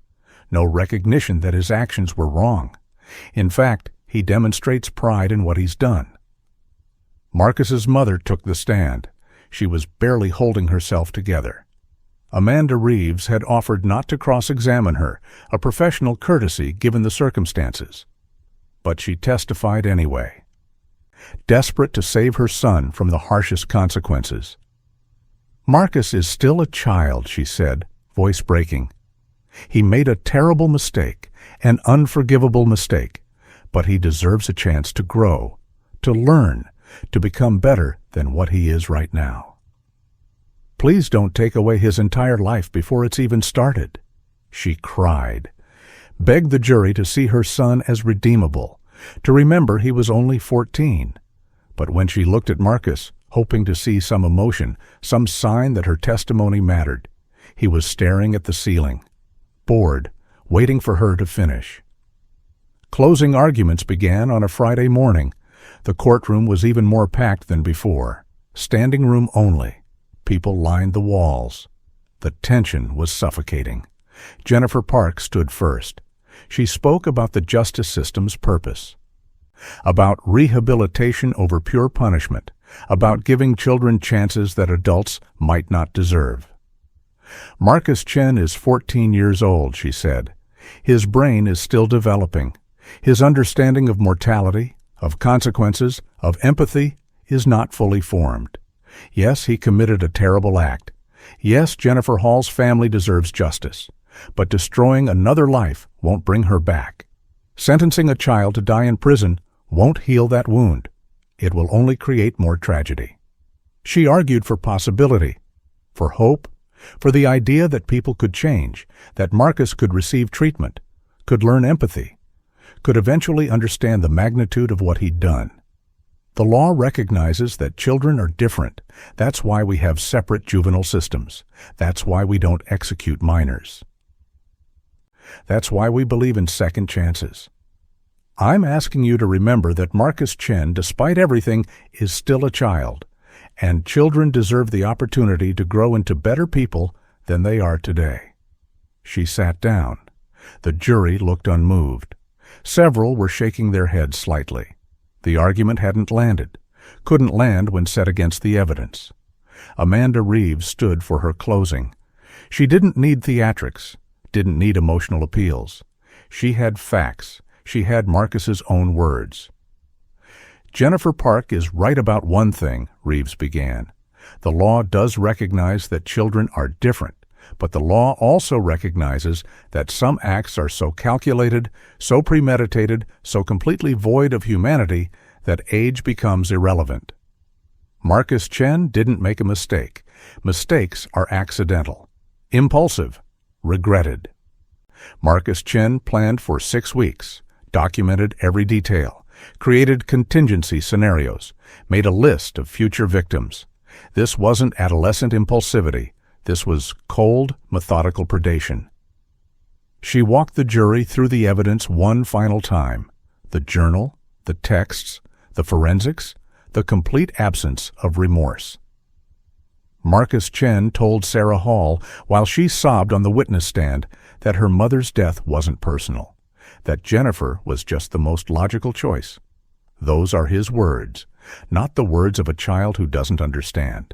no recognition that his actions were wrong. In fact, he demonstrates pride in what he's done." Marcus's mother took the stand. She was barely holding herself together. Amanda Reeves had offered not to cross-examine her, a professional courtesy given the circumstances. But she testified anyway, desperate to save her son from the harshest consequences. "Marcus is still a child," she said, voice breaking. "He made a terrible mistake, an unforgivable mistake, but he deserves a chance to grow, to learn, to become better than what he is right now. Please don't take away his entire life before it's even started." She cried, begged the jury to see her son as redeemable, to remember he was only 14. But when she looked at Marcus, hoping to see some emotion, some sign that her testimony mattered, he was staring at the ceiling, bored, waiting for her to finish. Closing arguments began on a Friday morning. The courtroom was even more packed than before. Standing room only. People lined the walls. The tension was suffocating. Jennifer Park stood first. She spoke about the justice system's purpose, about rehabilitation over pure punishment, about giving children chances that adults might not deserve. "Marcus Chen is 14 years old," she said. "His brain is still developing. His understanding of mortality, of consequences, of empathy is not fully formed. Yes, he committed a terrible act. Yes, Jennifer Hall's family deserves justice. But destroying another life won't bring her back. Sentencing a child to die in prison won't heal that wound. It will only create more tragedy. She argued for possibility, for hope, for the idea that people could change, that Marcus could receive treatment, could learn empathy, could eventually understand the magnitude of what he'd done. The law recognizes that children are different. That's why we have separate juvenile systems. That's why we don't execute minors. That's why we believe in second chances. I'm asking you to remember that Marcus Chen, despite everything, is still a child, and children deserve the opportunity to grow into better people than they are today. She sat down. The jury looked unmoved. Several were shaking their heads slightly. The argument hadn't landed, couldn't land when set against the evidence. Amanda Reeves stood for her closing. She didn't need theatrics, didn't need emotional appeals. She had facts. She had Marcus's own words. Jennifer Park is right about one thing, Reeves began. The law does recognize that children are different, but the law also recognizes that some acts are so calculated, so premeditated, so completely void of humanity that age becomes irrelevant. Marcus Chen didn't make a mistake. Mistakes are accidental, impulsive, regretted. Marcus Chen planned for 6 weeks, documented every detail, created contingency scenarios, made a list of future victims. This wasn't adolescent impulsivity. This was cold, methodical predation. She walked the jury through the evidence one final time: the journal, the texts, the forensics, the complete absence of remorse. Marcus Chen told Sarah Hall, while she sobbed on the witness stand, that her mother's death wasn't personal, that Jennifer was just the most logical choice. Those are his words, not the words of a child who doesn't understand,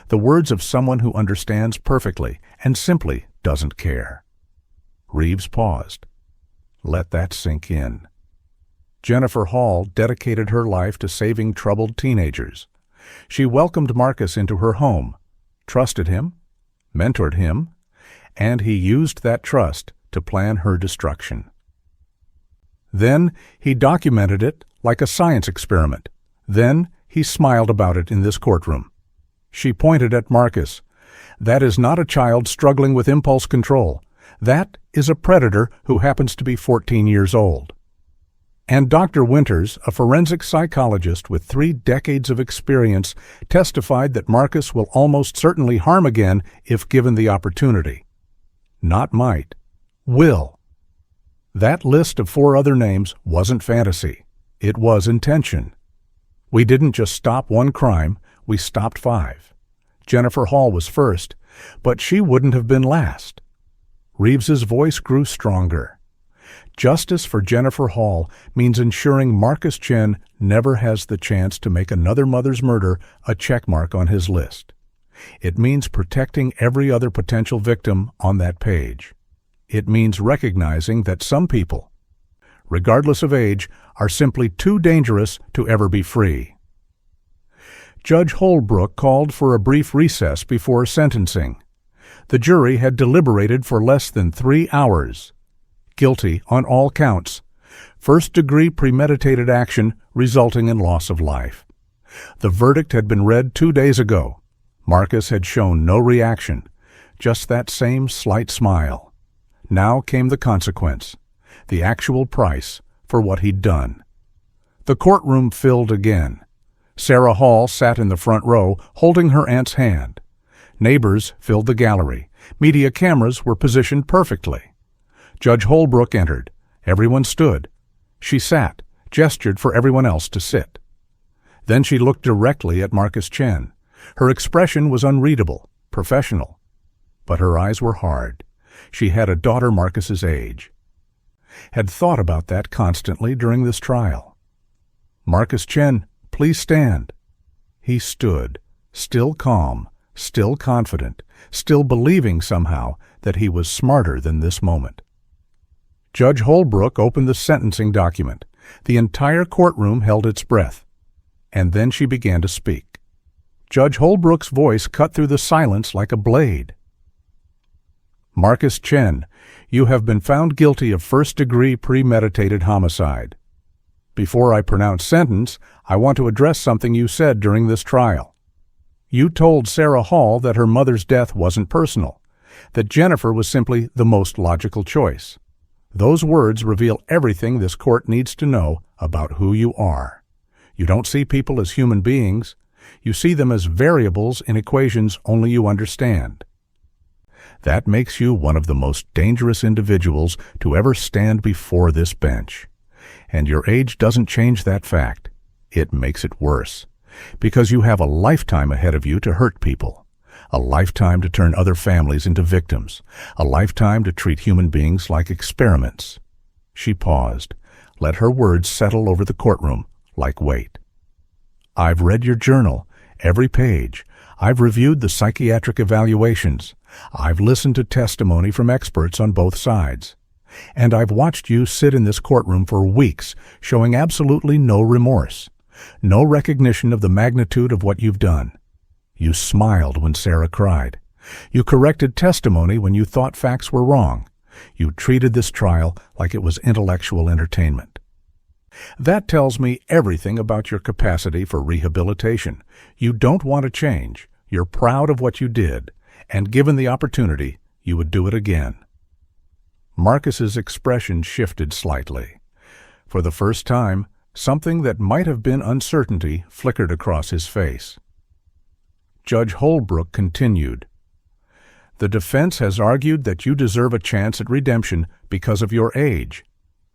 the words of someone who understands perfectly and simply doesn't care. Reeves paused. Let that sink in. Jennifer Hall dedicated her life to saving troubled teenagers. She welcomed Marcus into her home, trusted him, mentored him, and he used that trust to plan her destruction. Then he documented it like a science experiment. Then he smiled about it in this courtroom. She pointed at Marcus. That is not a child struggling with impulse control. That is a predator who happens to be 14 years old. And Dr. Winters, a forensic psychologist with 3 decades of experience, testified that Marcus will almost certainly harm again if given the opportunity. Not might. Will. That list of 4 other names wasn't fantasy. It was intention. We didn't just stop one crime, we stopped 5. Jennifer Hall was first, but she wouldn't have been last. Reeves's voice grew stronger. Justice for Jennifer Hall means ensuring Marcus Chen never has the chance to make another mother's murder a checkmark on his list. It means protecting every other potential victim on that page. It means recognizing that some people, regardless of age, are simply too dangerous to ever be free. Judge Holbrook called for a brief recess before sentencing. The jury had deliberated for less than 3 hours. Guilty on all counts. First-degree premeditated action resulting in loss of life. The verdict had been read 2 days ago. Marcus had shown no reaction, just that same slight smile. Now came the consequence, the actual price for what he'd done. The courtroom filled again. Sarah Hall sat in the front row, holding her aunt's hand. Neighbors filled the gallery. Media cameras were positioned perfectly. Judge Holbrook entered. Everyone stood. She sat, gestured for everyone else to sit. Then she looked directly at Marcus Chen. Her expression was unreadable, professional. But her eyes were hard. She had a daughter Marcus's age. Had thought about that constantly during this trial. Marcus Chen, please stand. He stood, still calm, still confident, still believing somehow that he was smarter than this moment. Judge Holbrook opened the sentencing document. The entire courtroom held its breath. And then she began to speak. Judge Holbrook's voice cut through the silence like a blade. Marcus Chen, you have been found guilty of first-degree premeditated homicide. Before I pronounce sentence, I want to address something you said during this trial. You told Sarah Hall that her mother's death wasn't personal, that Jennifer was simply the most logical choice. Those words reveal everything this court needs to know about who you are. You don't see people as human beings. You see them as variables in equations only you understand. That makes you one of the most dangerous individuals to ever stand before this bench. And your age doesn't change that fact. It makes it worse, because you have a lifetime ahead of you to hurt people, a lifetime to turn other families into victims, a lifetime to treat human beings like experiments. She paused, let her words settle over the courtroom like weight. I've read your journal, every page. I've reviewed the psychiatric evaluations. I've listened to testimony from experts on both sides. And I've watched you sit in this courtroom for weeks, showing absolutely no remorse, no recognition of the magnitude of what you've done. You smiled when Sarah cried. You corrected testimony when you thought facts were wrong. You treated this trial like it was intellectual entertainment. That tells me everything about your capacity for rehabilitation. You don't want to change. You're proud of what you did, and given the opportunity, you would do it again. Marcus's expression shifted slightly. For the first time, something that might have been uncertainty flickered across his face. Judge Holbrook continued. The defense has argued that you deserve a chance at redemption because of your age,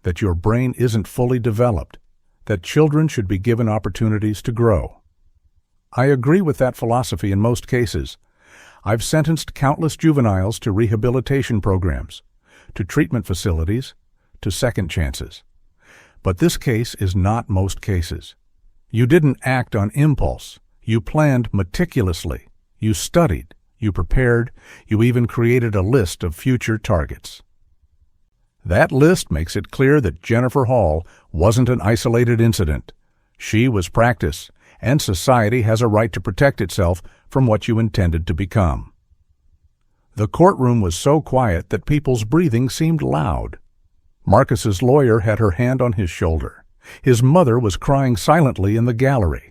that your brain isn't fully developed, that children should be given opportunities to grow. I agree with that philosophy in most cases. I've sentenced countless juveniles to rehabilitation programs, to treatment facilities, to second chances. But this case is not most cases. You didn't act on impulse. You planned meticulously. You studied. You prepared. You even created a list of future targets. That list makes it clear that Jennifer Hall wasn't an isolated incident. She was practice, and society has a right to protect itself from what you intended to become. The courtroom was so quiet that people's breathing seemed loud. Marcus's lawyer had her hand on his shoulder. His mother was crying silently in the gallery.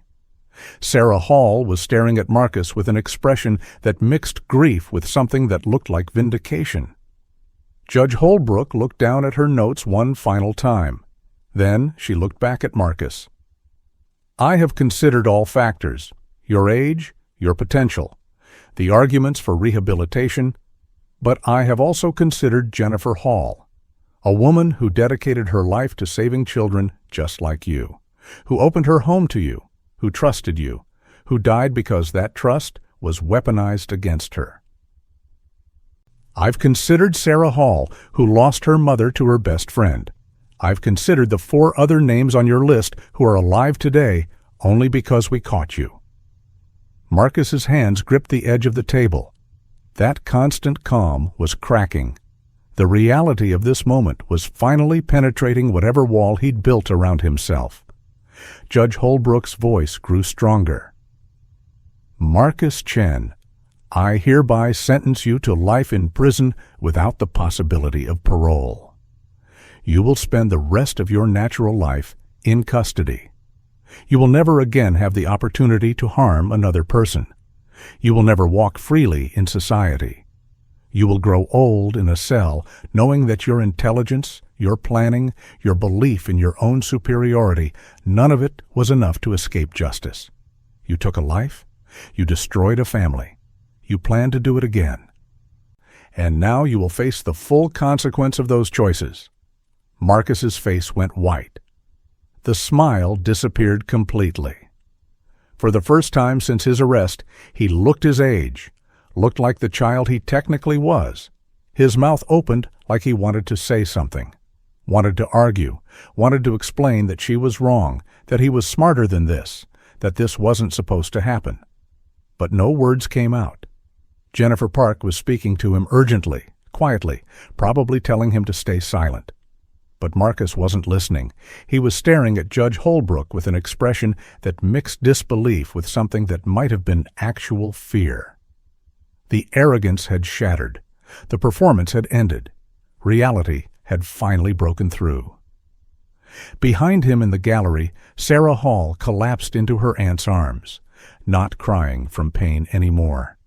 Sarah Hall was staring at Marcus with an expression that mixed grief with something that looked like vindication. Judge Holbrook looked down at her notes one final time. Then she looked back at Marcus. I have considered all factors, your age, your potential, the arguments for rehabilitation, but I have also considered Jennifer Hall, a woman who dedicated her life to saving children just like you, who opened her home to you, who trusted you, who died because that trust was weaponized against her. I've considered Sarah Hall, who lost her mother to her best friend. I've considered the 4 other names on your list who are alive today only because we caught you. Marcus's hands gripped the edge of the table. That constant calm was cracking. The reality of this moment was finally penetrating whatever wall he'd built around himself. Judge Holbrook's voice grew stronger. Marcus Chen, I hereby sentence you to life in prison without the possibility of parole. You will spend the rest of your natural life in custody. You will never again have the opportunity to harm another person. You will never walk freely in society. You will grow old in a cell knowing that your intelligence, your planning, your belief in your own superiority, none of it was enough to escape justice. You took a life. You destroyed a family. You plan to do it again. And now you will face the full consequence of those choices. Marcus's face went white. The smile disappeared completely. For the first time since his arrest, he looked his age, looked like the child he technically was. His mouth opened like he wanted to say something, wanted to argue, wanted to explain that she was wrong, that he was smarter than this, that this wasn't supposed to happen. But no words came out. Jennifer Park was speaking to him urgently, quietly, probably telling him to stay silent. But Marcus wasn't listening. He was staring at Judge Holbrook with an expression that mixed disbelief with something that might have been actual fear. The arrogance had shattered. The performance had ended. Reality had finally broken through. Behind him in the gallery, Sarah Hall collapsed into her aunt's arms, not crying from pain anymore.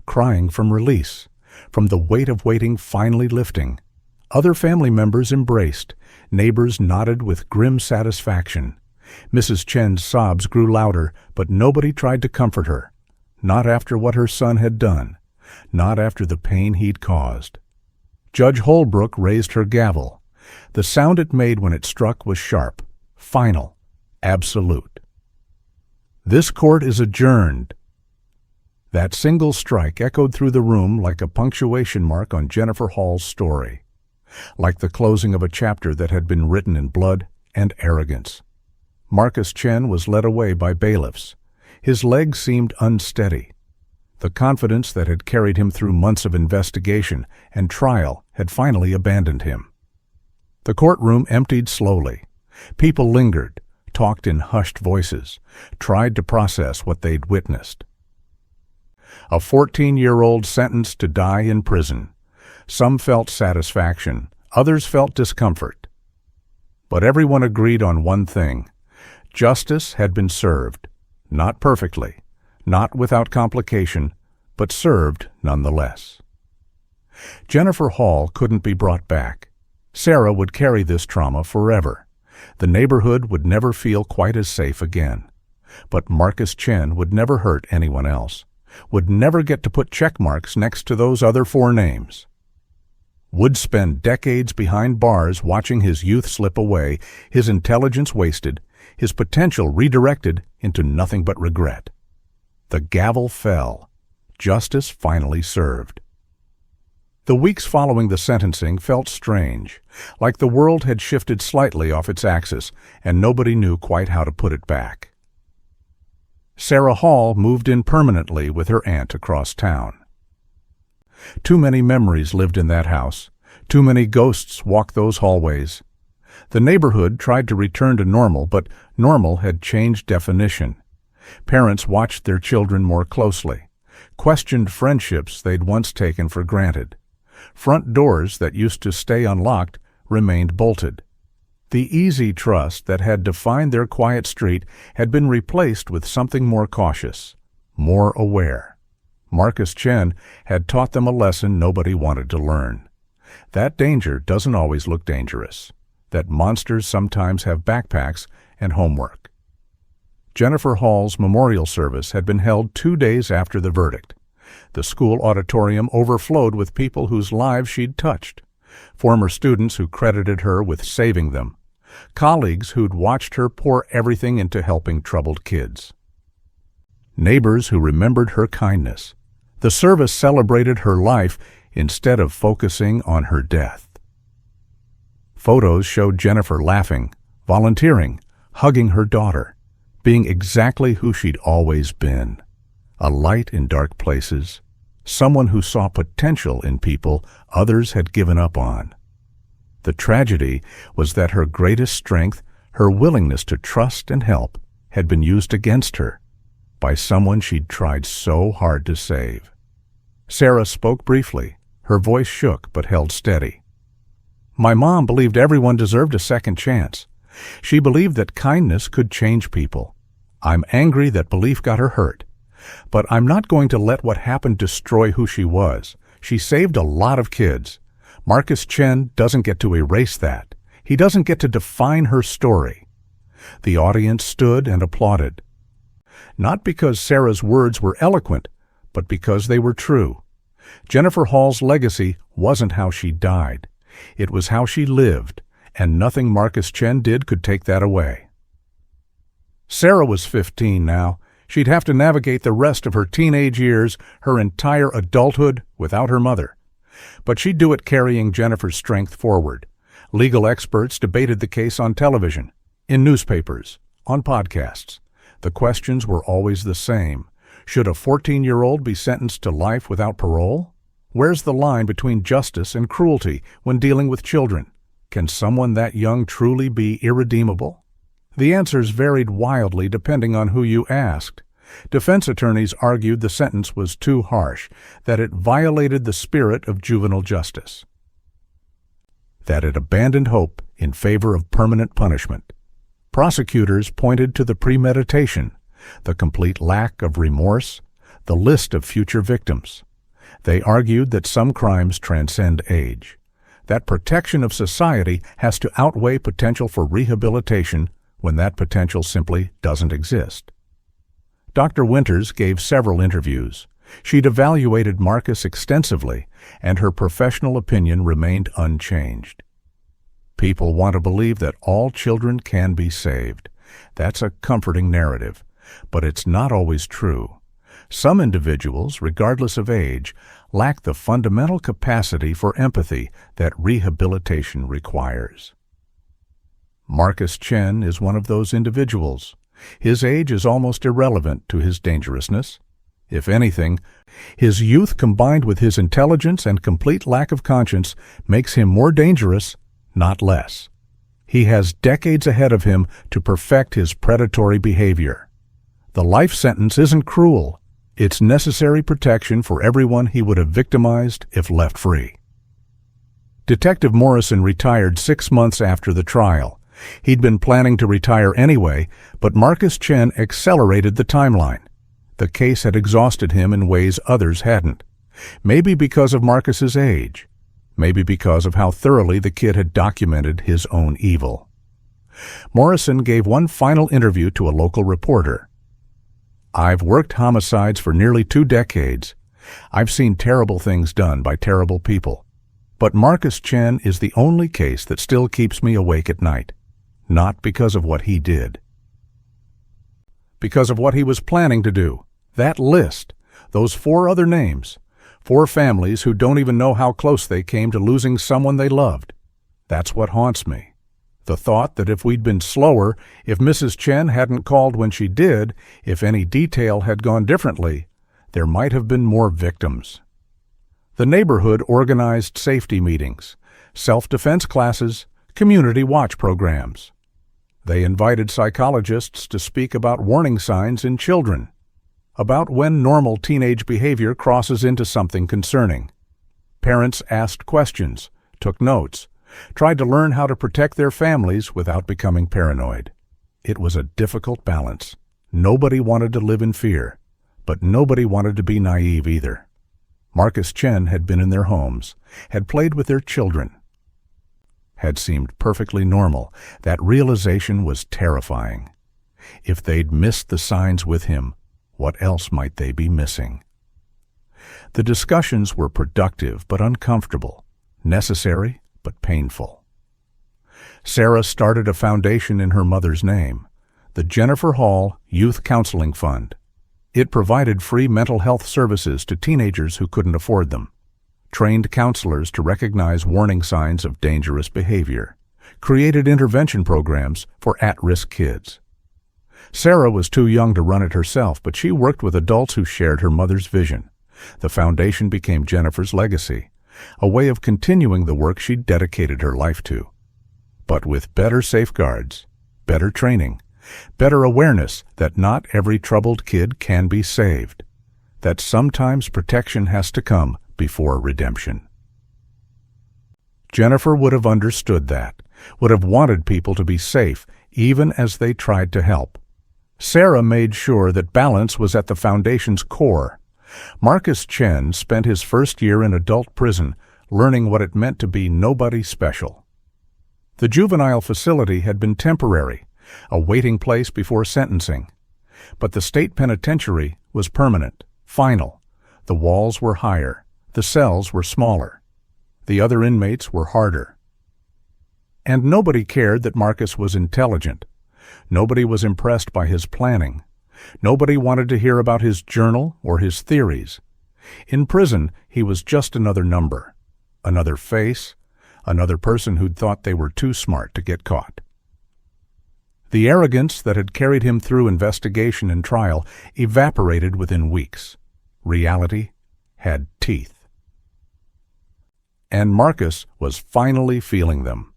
Crying from release, from the weight of waiting finally lifting. Other family members embraced. Neighbors nodded with grim satisfaction. Mrs. Chen's sobs grew louder, but nobody tried to comfort her. Not after what her son had done. Not after the pain he'd caused. Judge Holbrook raised her gavel. The sound it made when it struck was sharp, final, absolute. This court is adjourned. That single strike echoed through the room like a punctuation mark on Jennifer Hall's story. Like the closing of a chapter that had been written in blood and arrogance. Marcus Chen was led away by bailiffs. His legs seemed unsteady. The confidence that had carried him through months of investigation and trial had finally abandoned him. The courtroom emptied slowly. People lingered, talked in hushed voices, tried to process what they'd witnessed. A 14-year-old sentenced to die in prison. Some felt satisfaction, others felt discomfort. But everyone agreed on one thing. Justice had been served, not perfectly, not without complication, but served nonetheless. Jennifer Hall couldn't be brought back. Sarah would carry this trauma forever. The neighborhood would never feel quite as safe again. But Marcus Chen would never hurt anyone else, would never get to put check marks next to those other 4 names. Would spend decades behind bars watching his youth slip away, his intelligence wasted, his potential redirected into nothing but regret. The gavel fell. Justice finally served. The weeks following the sentencing felt strange, like the world had shifted slightly off its axis and nobody knew quite how to put it back. Sarah Hall moved in permanently with her aunt across town. Too many memories lived in that house. Too many ghosts walked those hallways. The neighborhood tried to return to normal, but normal had changed definition. Parents watched their children more closely, questioned friendships they'd once taken for granted. Front doors that used to stay unlocked remained bolted. The easy trust that had defined their quiet street had been replaced with something more cautious, more aware. Marcus Chen had taught them a lesson nobody wanted to learn. That danger doesn't always look dangerous. That monsters sometimes have backpacks and homework. Jennifer Hall's memorial service had been held 2 days after the verdict. The school auditorium overflowed with people whose lives she'd touched. Former students who credited her with saving them. Colleagues who'd watched her pour everything into helping troubled kids. Neighbors who remembered her kindness. The service celebrated her life instead of focusing on her death. Photos showed Jennifer laughing, volunteering, hugging her daughter, being exactly who she'd always been. A light in dark places, someone who saw potential in people others had given up on. The tragedy was that her greatest strength, her willingness to trust and help, had been used against her by someone she'd tried so hard to save. Sarah spoke briefly. Her voice shook but held steady. My mom believed everyone deserved a second chance. She believed that kindness could change people. I'm angry that belief got her hurt. But I'm not going to let what happened destroy who she was. She saved a lot of kids. Marcus Chen doesn't get to erase that. He doesn't get to define her story. The audience stood and applauded. Not because Sarah's words were eloquent, but because they were true. Jennifer Hall's legacy wasn't how she died. It was how she lived, and nothing Marcus Chen did could take that away. Sarah was 15 now. She'd have to navigate the rest of her teenage years, her entire adulthood, without her mother. But she'd do it carrying Jennifer's strength forward. Legal experts debated the case on television, in newspapers, on podcasts. The questions were always the same. Should a 14-year-old be sentenced to life without parole? Where's the line between justice and cruelty when dealing with children? Can someone that young truly be irredeemable? The answers varied wildly depending on who you asked. Defense attorneys argued the sentence was too harsh, that it violated the spirit of juvenile justice, that it abandoned hope in favor of permanent punishment. Prosecutors pointed to the premeditation, the complete lack of remorse, the list of future victims. They argued that some crimes transcend age, that protection of society has to outweigh potential for rehabilitation when that potential simply doesn't exist. Dr. Winters gave several interviews. She'd evaluated Marcus extensively, and her professional opinion remained unchanged. People want to believe that all children can be saved. That's a comforting narrative, but it's not always true. Some individuals, regardless of age, lack the fundamental capacity for empathy that rehabilitation requires. Marcus Chen is one of those individuals. His age is almost irrelevant to his dangerousness. If anything, his youth combined with his intelligence and complete lack of conscience makes him more dangerous, not less. He has decades ahead of him to perfect his predatory behavior. The life sentence isn't cruel. It's necessary protection for everyone he would have victimized if left free. Detective Morrison retired 6 months after the trial. He'd been planning to retire anyway, but Marcus Chen accelerated the timeline. The case had exhausted him in ways others hadn't. Maybe because of Marcus's age. Maybe because of how thoroughly the kid had documented his own evil. Morrison gave one final interview to a local reporter. "I've worked homicides for nearly 2 decades. I've seen terrible things done by terrible people. But Marcus Chen is the only case that still keeps me awake at night. Not because of what he did. Because of what he was planning to do. That list, those 4 other names, 4 families who don't even know how close they came to losing someone they loved. That's what haunts me. The thought that if we'd been slower, if Mrs. Chen hadn't called when she did, if any detail had gone differently, there might have been more victims." The neighborhood organized safety meetings, self-defense classes, community watch programs. They invited psychologists to speak about warning signs in children, about when normal teenage behavior crosses into something concerning. Parents asked questions, took notes, tried to learn how to protect their families without becoming paranoid. It was a difficult balance. Nobody wanted to live in fear, but nobody wanted to be naive either. Marcus Chen had been in their homes, had played with their children, had seemed perfectly normal. That realization was terrifying. If they'd missed the signs with him, what else might they be missing? The discussions were productive but uncomfortable, necessary but painful. Sarah started a foundation in her mother's name, the Jennifer Hall Youth Counseling Fund. It provided free mental health services to teenagers who couldn't afford them, trained counselors to recognize warning signs of dangerous behavior, created intervention programs for at-risk kids. Sarah was too young to run it herself, but she worked with adults who shared her mother's vision. The foundation became Jennifer's legacy, a way of continuing the work she'd dedicated her life to. But with better safeguards, better training, better awareness that not every troubled kid can be saved, that sometimes protection has to come before redemption. Jennifer would have understood that, would have wanted people to be safe even as they tried to help. Sarah made sure that balance was at the foundation's core. Marcus Chen spent his first year in adult prison learning what it meant to be nobody special. The juvenile facility had been temporary, a waiting place before sentencing. But the state penitentiary was permanent, final. The walls were higher. The cells were smaller. The other inmates were harder. And nobody cared that Marcus was intelligent. Nobody was impressed by his planning. Nobody wanted to hear about his journal or his theories. In prison, he was just another number, another face, another person who'd thought they were too smart to get caught. The arrogance that had carried him through investigation and trial evaporated within weeks. Reality had teeth. And Marcus was finally feeling them.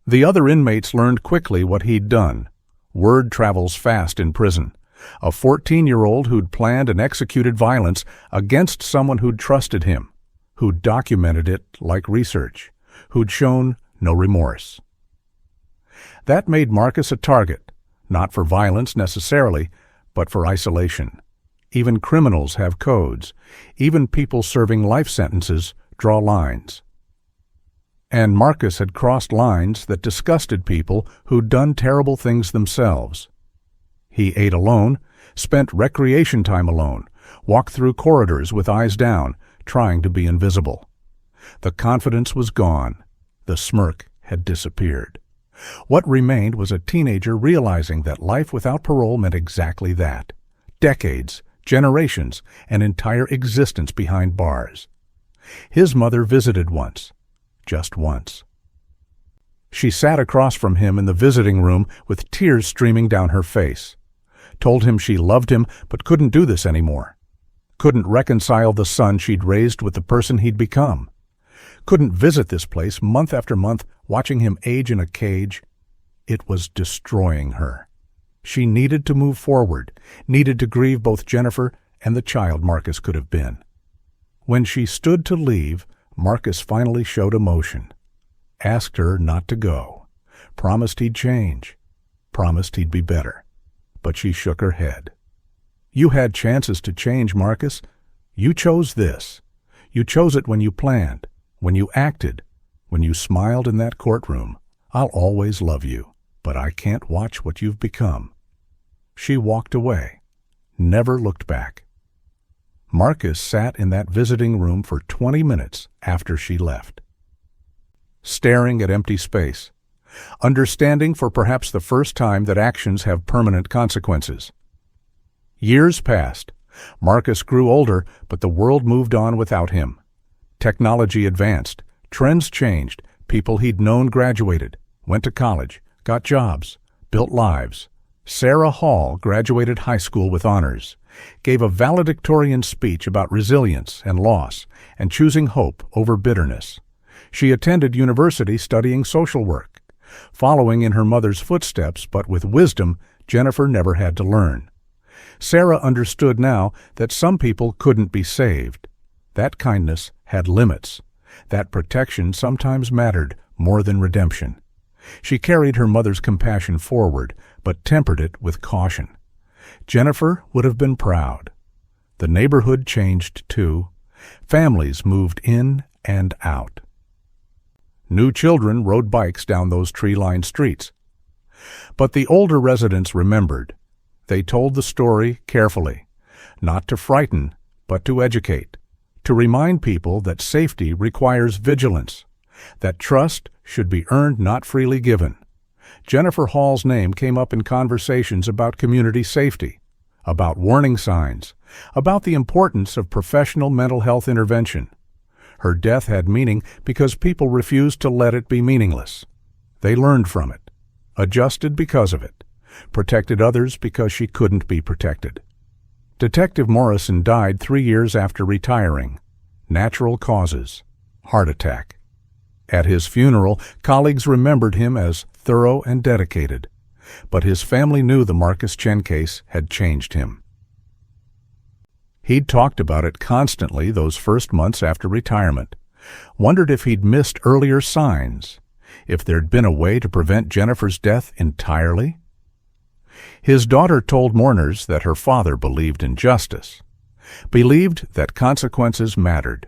The other inmates learned quickly what he'd done. Word travels fast in prison. A 14-year-old who'd planned and executed violence against someone who'd trusted him, who'd documented it like research, who'd shown no remorse. That made Marcus a target, not for violence necessarily, but for isolation. Even criminals have codes. Even people serving life sentences draw lines. And Marcus had crossed lines that disgusted people who'd done terrible things themselves. He ate alone, spent recreation time alone, walked through corridors with eyes down, trying to be invisible. The confidence was gone. The smirk had disappeared. What remained was a teenager realizing that life without parole meant exactly that. Decades, generations, an entire existence behind bars. His mother visited once. Just once. She sat across from him in the visiting room with tears streaming down her face. Told him she loved him but couldn't do this anymore. Couldn't reconcile the son she'd raised with the person he'd become. Couldn't visit this place month after month, watching him age in a cage. It was destroying her. She needed to move forward, needed to grieve both Jennifer and the child Marcus could have been. When she stood to leave, Marcus finally showed emotion. Asked her not to go. Promised he'd change. Promised he'd be better. But she shook her head. You had chances to change, Marcus. You chose this. You chose it when you planned, when you acted, when you smiled in that courtroom. I'll always love you, but I can't watch what you've become. She walked away, never looked back. Marcus sat in that visiting room for 20 minutes after she left, staring at empty space, understanding for perhaps the first time that actions have permanent consequences. Years passed. Marcus grew older, but the world moved on without him. Technology advanced. Trends changed. People he'd known graduated, went to college, got jobs, built lives. Sarah Hall graduated high school with honors, gave a valedictorian speech about resilience and loss and choosing hope over bitterness. She attended university studying social work, following in her mother's footsteps, but with wisdom Jennifer never had to learn. Sarah understood now that some people couldn't be saved. That kindness had limits. That protection sometimes mattered more than redemption. She carried her mother's compassion forward, but tempered it with caution. Jennifer would have been proud. The neighborhood changed too. Families moved in and out. New children rode bikes down those tree-lined streets. But the older residents remembered. They told the story carefully, not to frighten, but to educate, to remind people that safety requires vigilance, that trust should be earned, not freely given. Jennifer Hall's name came up in conversations about community safety, about warning signs, about the importance of professional mental health intervention. Her death had meaning because people refused to let it be meaningless. They learned from it, adjusted because of it, protected others because she couldn't be protected. Detective Morrison died 3 years after retiring. Natural causes, heart attack. At his funeral, colleagues remembered him as thorough and dedicated, but his family knew the Marcus Chen case had changed him. He'd talked about it constantly those first months after retirement, wondered if he'd missed earlier signs, if there'd been a way to prevent Jennifer's death entirely. His daughter told mourners that her father believed in justice, believed that consequences mattered,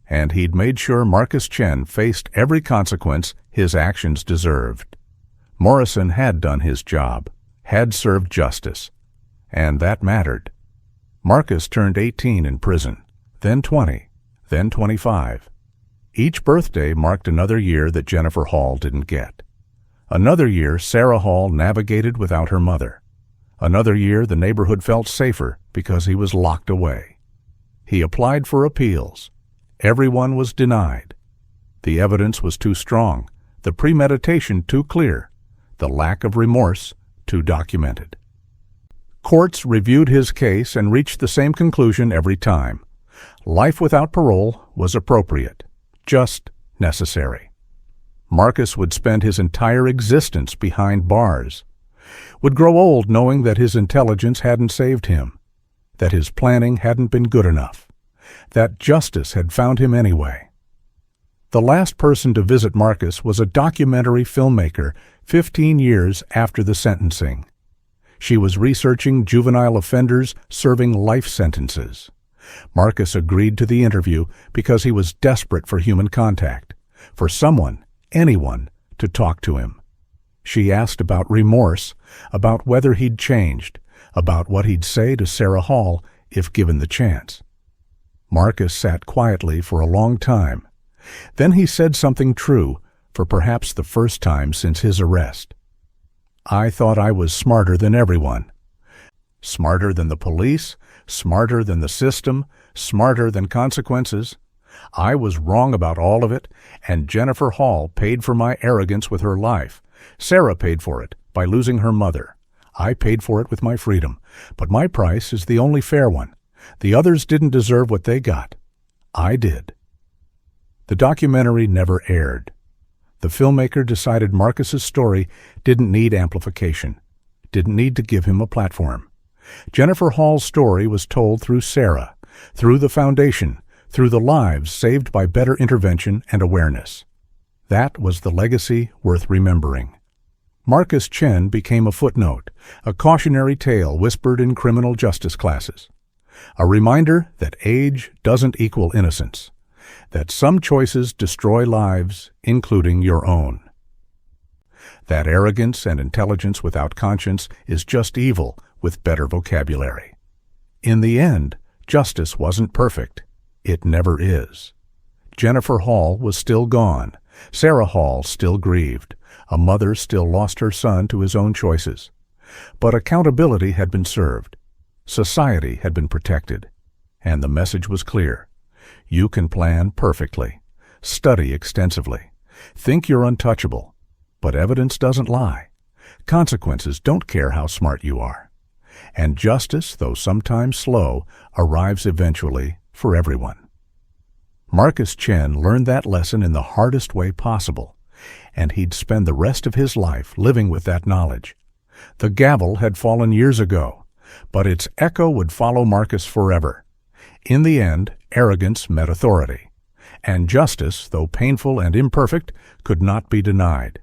and he'd made sure Marcus Chen faced every consequence his actions deserved. Morrison had done his job, had served justice, and that mattered. Marcus turned 18 in prison, then 20, then 25. Each birthday marked another year that Jennifer Hall didn't get. Another year Sarah Hall navigated without her mother. Another year the neighborhood felt safer because he was locked away. He applied for appeals. Everyone was denied. The evidence was too strong, the premeditation too clear, the lack of remorse too documented. Courts reviewed his case and reached the same conclusion every time. Life without parole was appropriate, just necessary. Marcus would spend his entire existence behind bars, would grow old knowing that his intelligence hadn't saved him, that his planning hadn't been good enough, that justice had found him anyway. The last person to visit Marcus was a documentary filmmaker 15 years after the sentencing. She was researching juvenile offenders serving life sentences. Marcus agreed to the interview because he was desperate for human contact, for someone, anyone, to talk to him. She asked about remorse, about whether he'd changed, about what he'd say to Sarah Hall if given the chance. Marcus sat quietly for a long time. Then he said something true, for perhaps the first time since his arrest. "I thought I was smarter than everyone. Smarter than the police, smarter than the system, smarter than consequences. I was wrong about all of it, and Jennifer Hall paid for my arrogance with her life. Sarah paid for it by losing her mother. I paid for it with my freedom, but my price is the only fair one. The others didn't deserve what they got. I did." The documentary never aired. The filmmaker decided Marcus's story didn't need amplification, didn't need to give him a platform. Jennifer Hall's story was told through Sarah, through the foundation, through the lives saved by better intervention and awareness. That was the legacy worth remembering. Marcus Chen became a footnote, a cautionary tale whispered in criminal justice classes. A reminder that age doesn't equal innocence, that some choices destroy lives, including your own. That arrogance and intelligence without conscience is just evil with better vocabulary. In the end, justice wasn't perfect. It never is. Jennifer Hall was still gone. Sarah Hall still grieved. A mother still lost her son to his own choices. But accountability had been served. Society had been protected. And the message was clear. You can plan perfectly, study extensively, think you're untouchable, but evidence doesn't lie. Consequences don't care how smart you are. And justice, though sometimes slow, arrives eventually for everyone. Marcus Chen learned that lesson in the hardest way possible, and he'd spend the rest of his life living with that knowledge. The gavel had fallen years ago, but its echo would follow Marcus forever. In the end, arrogance met authority, and justice, though painful and imperfect, could not be denied.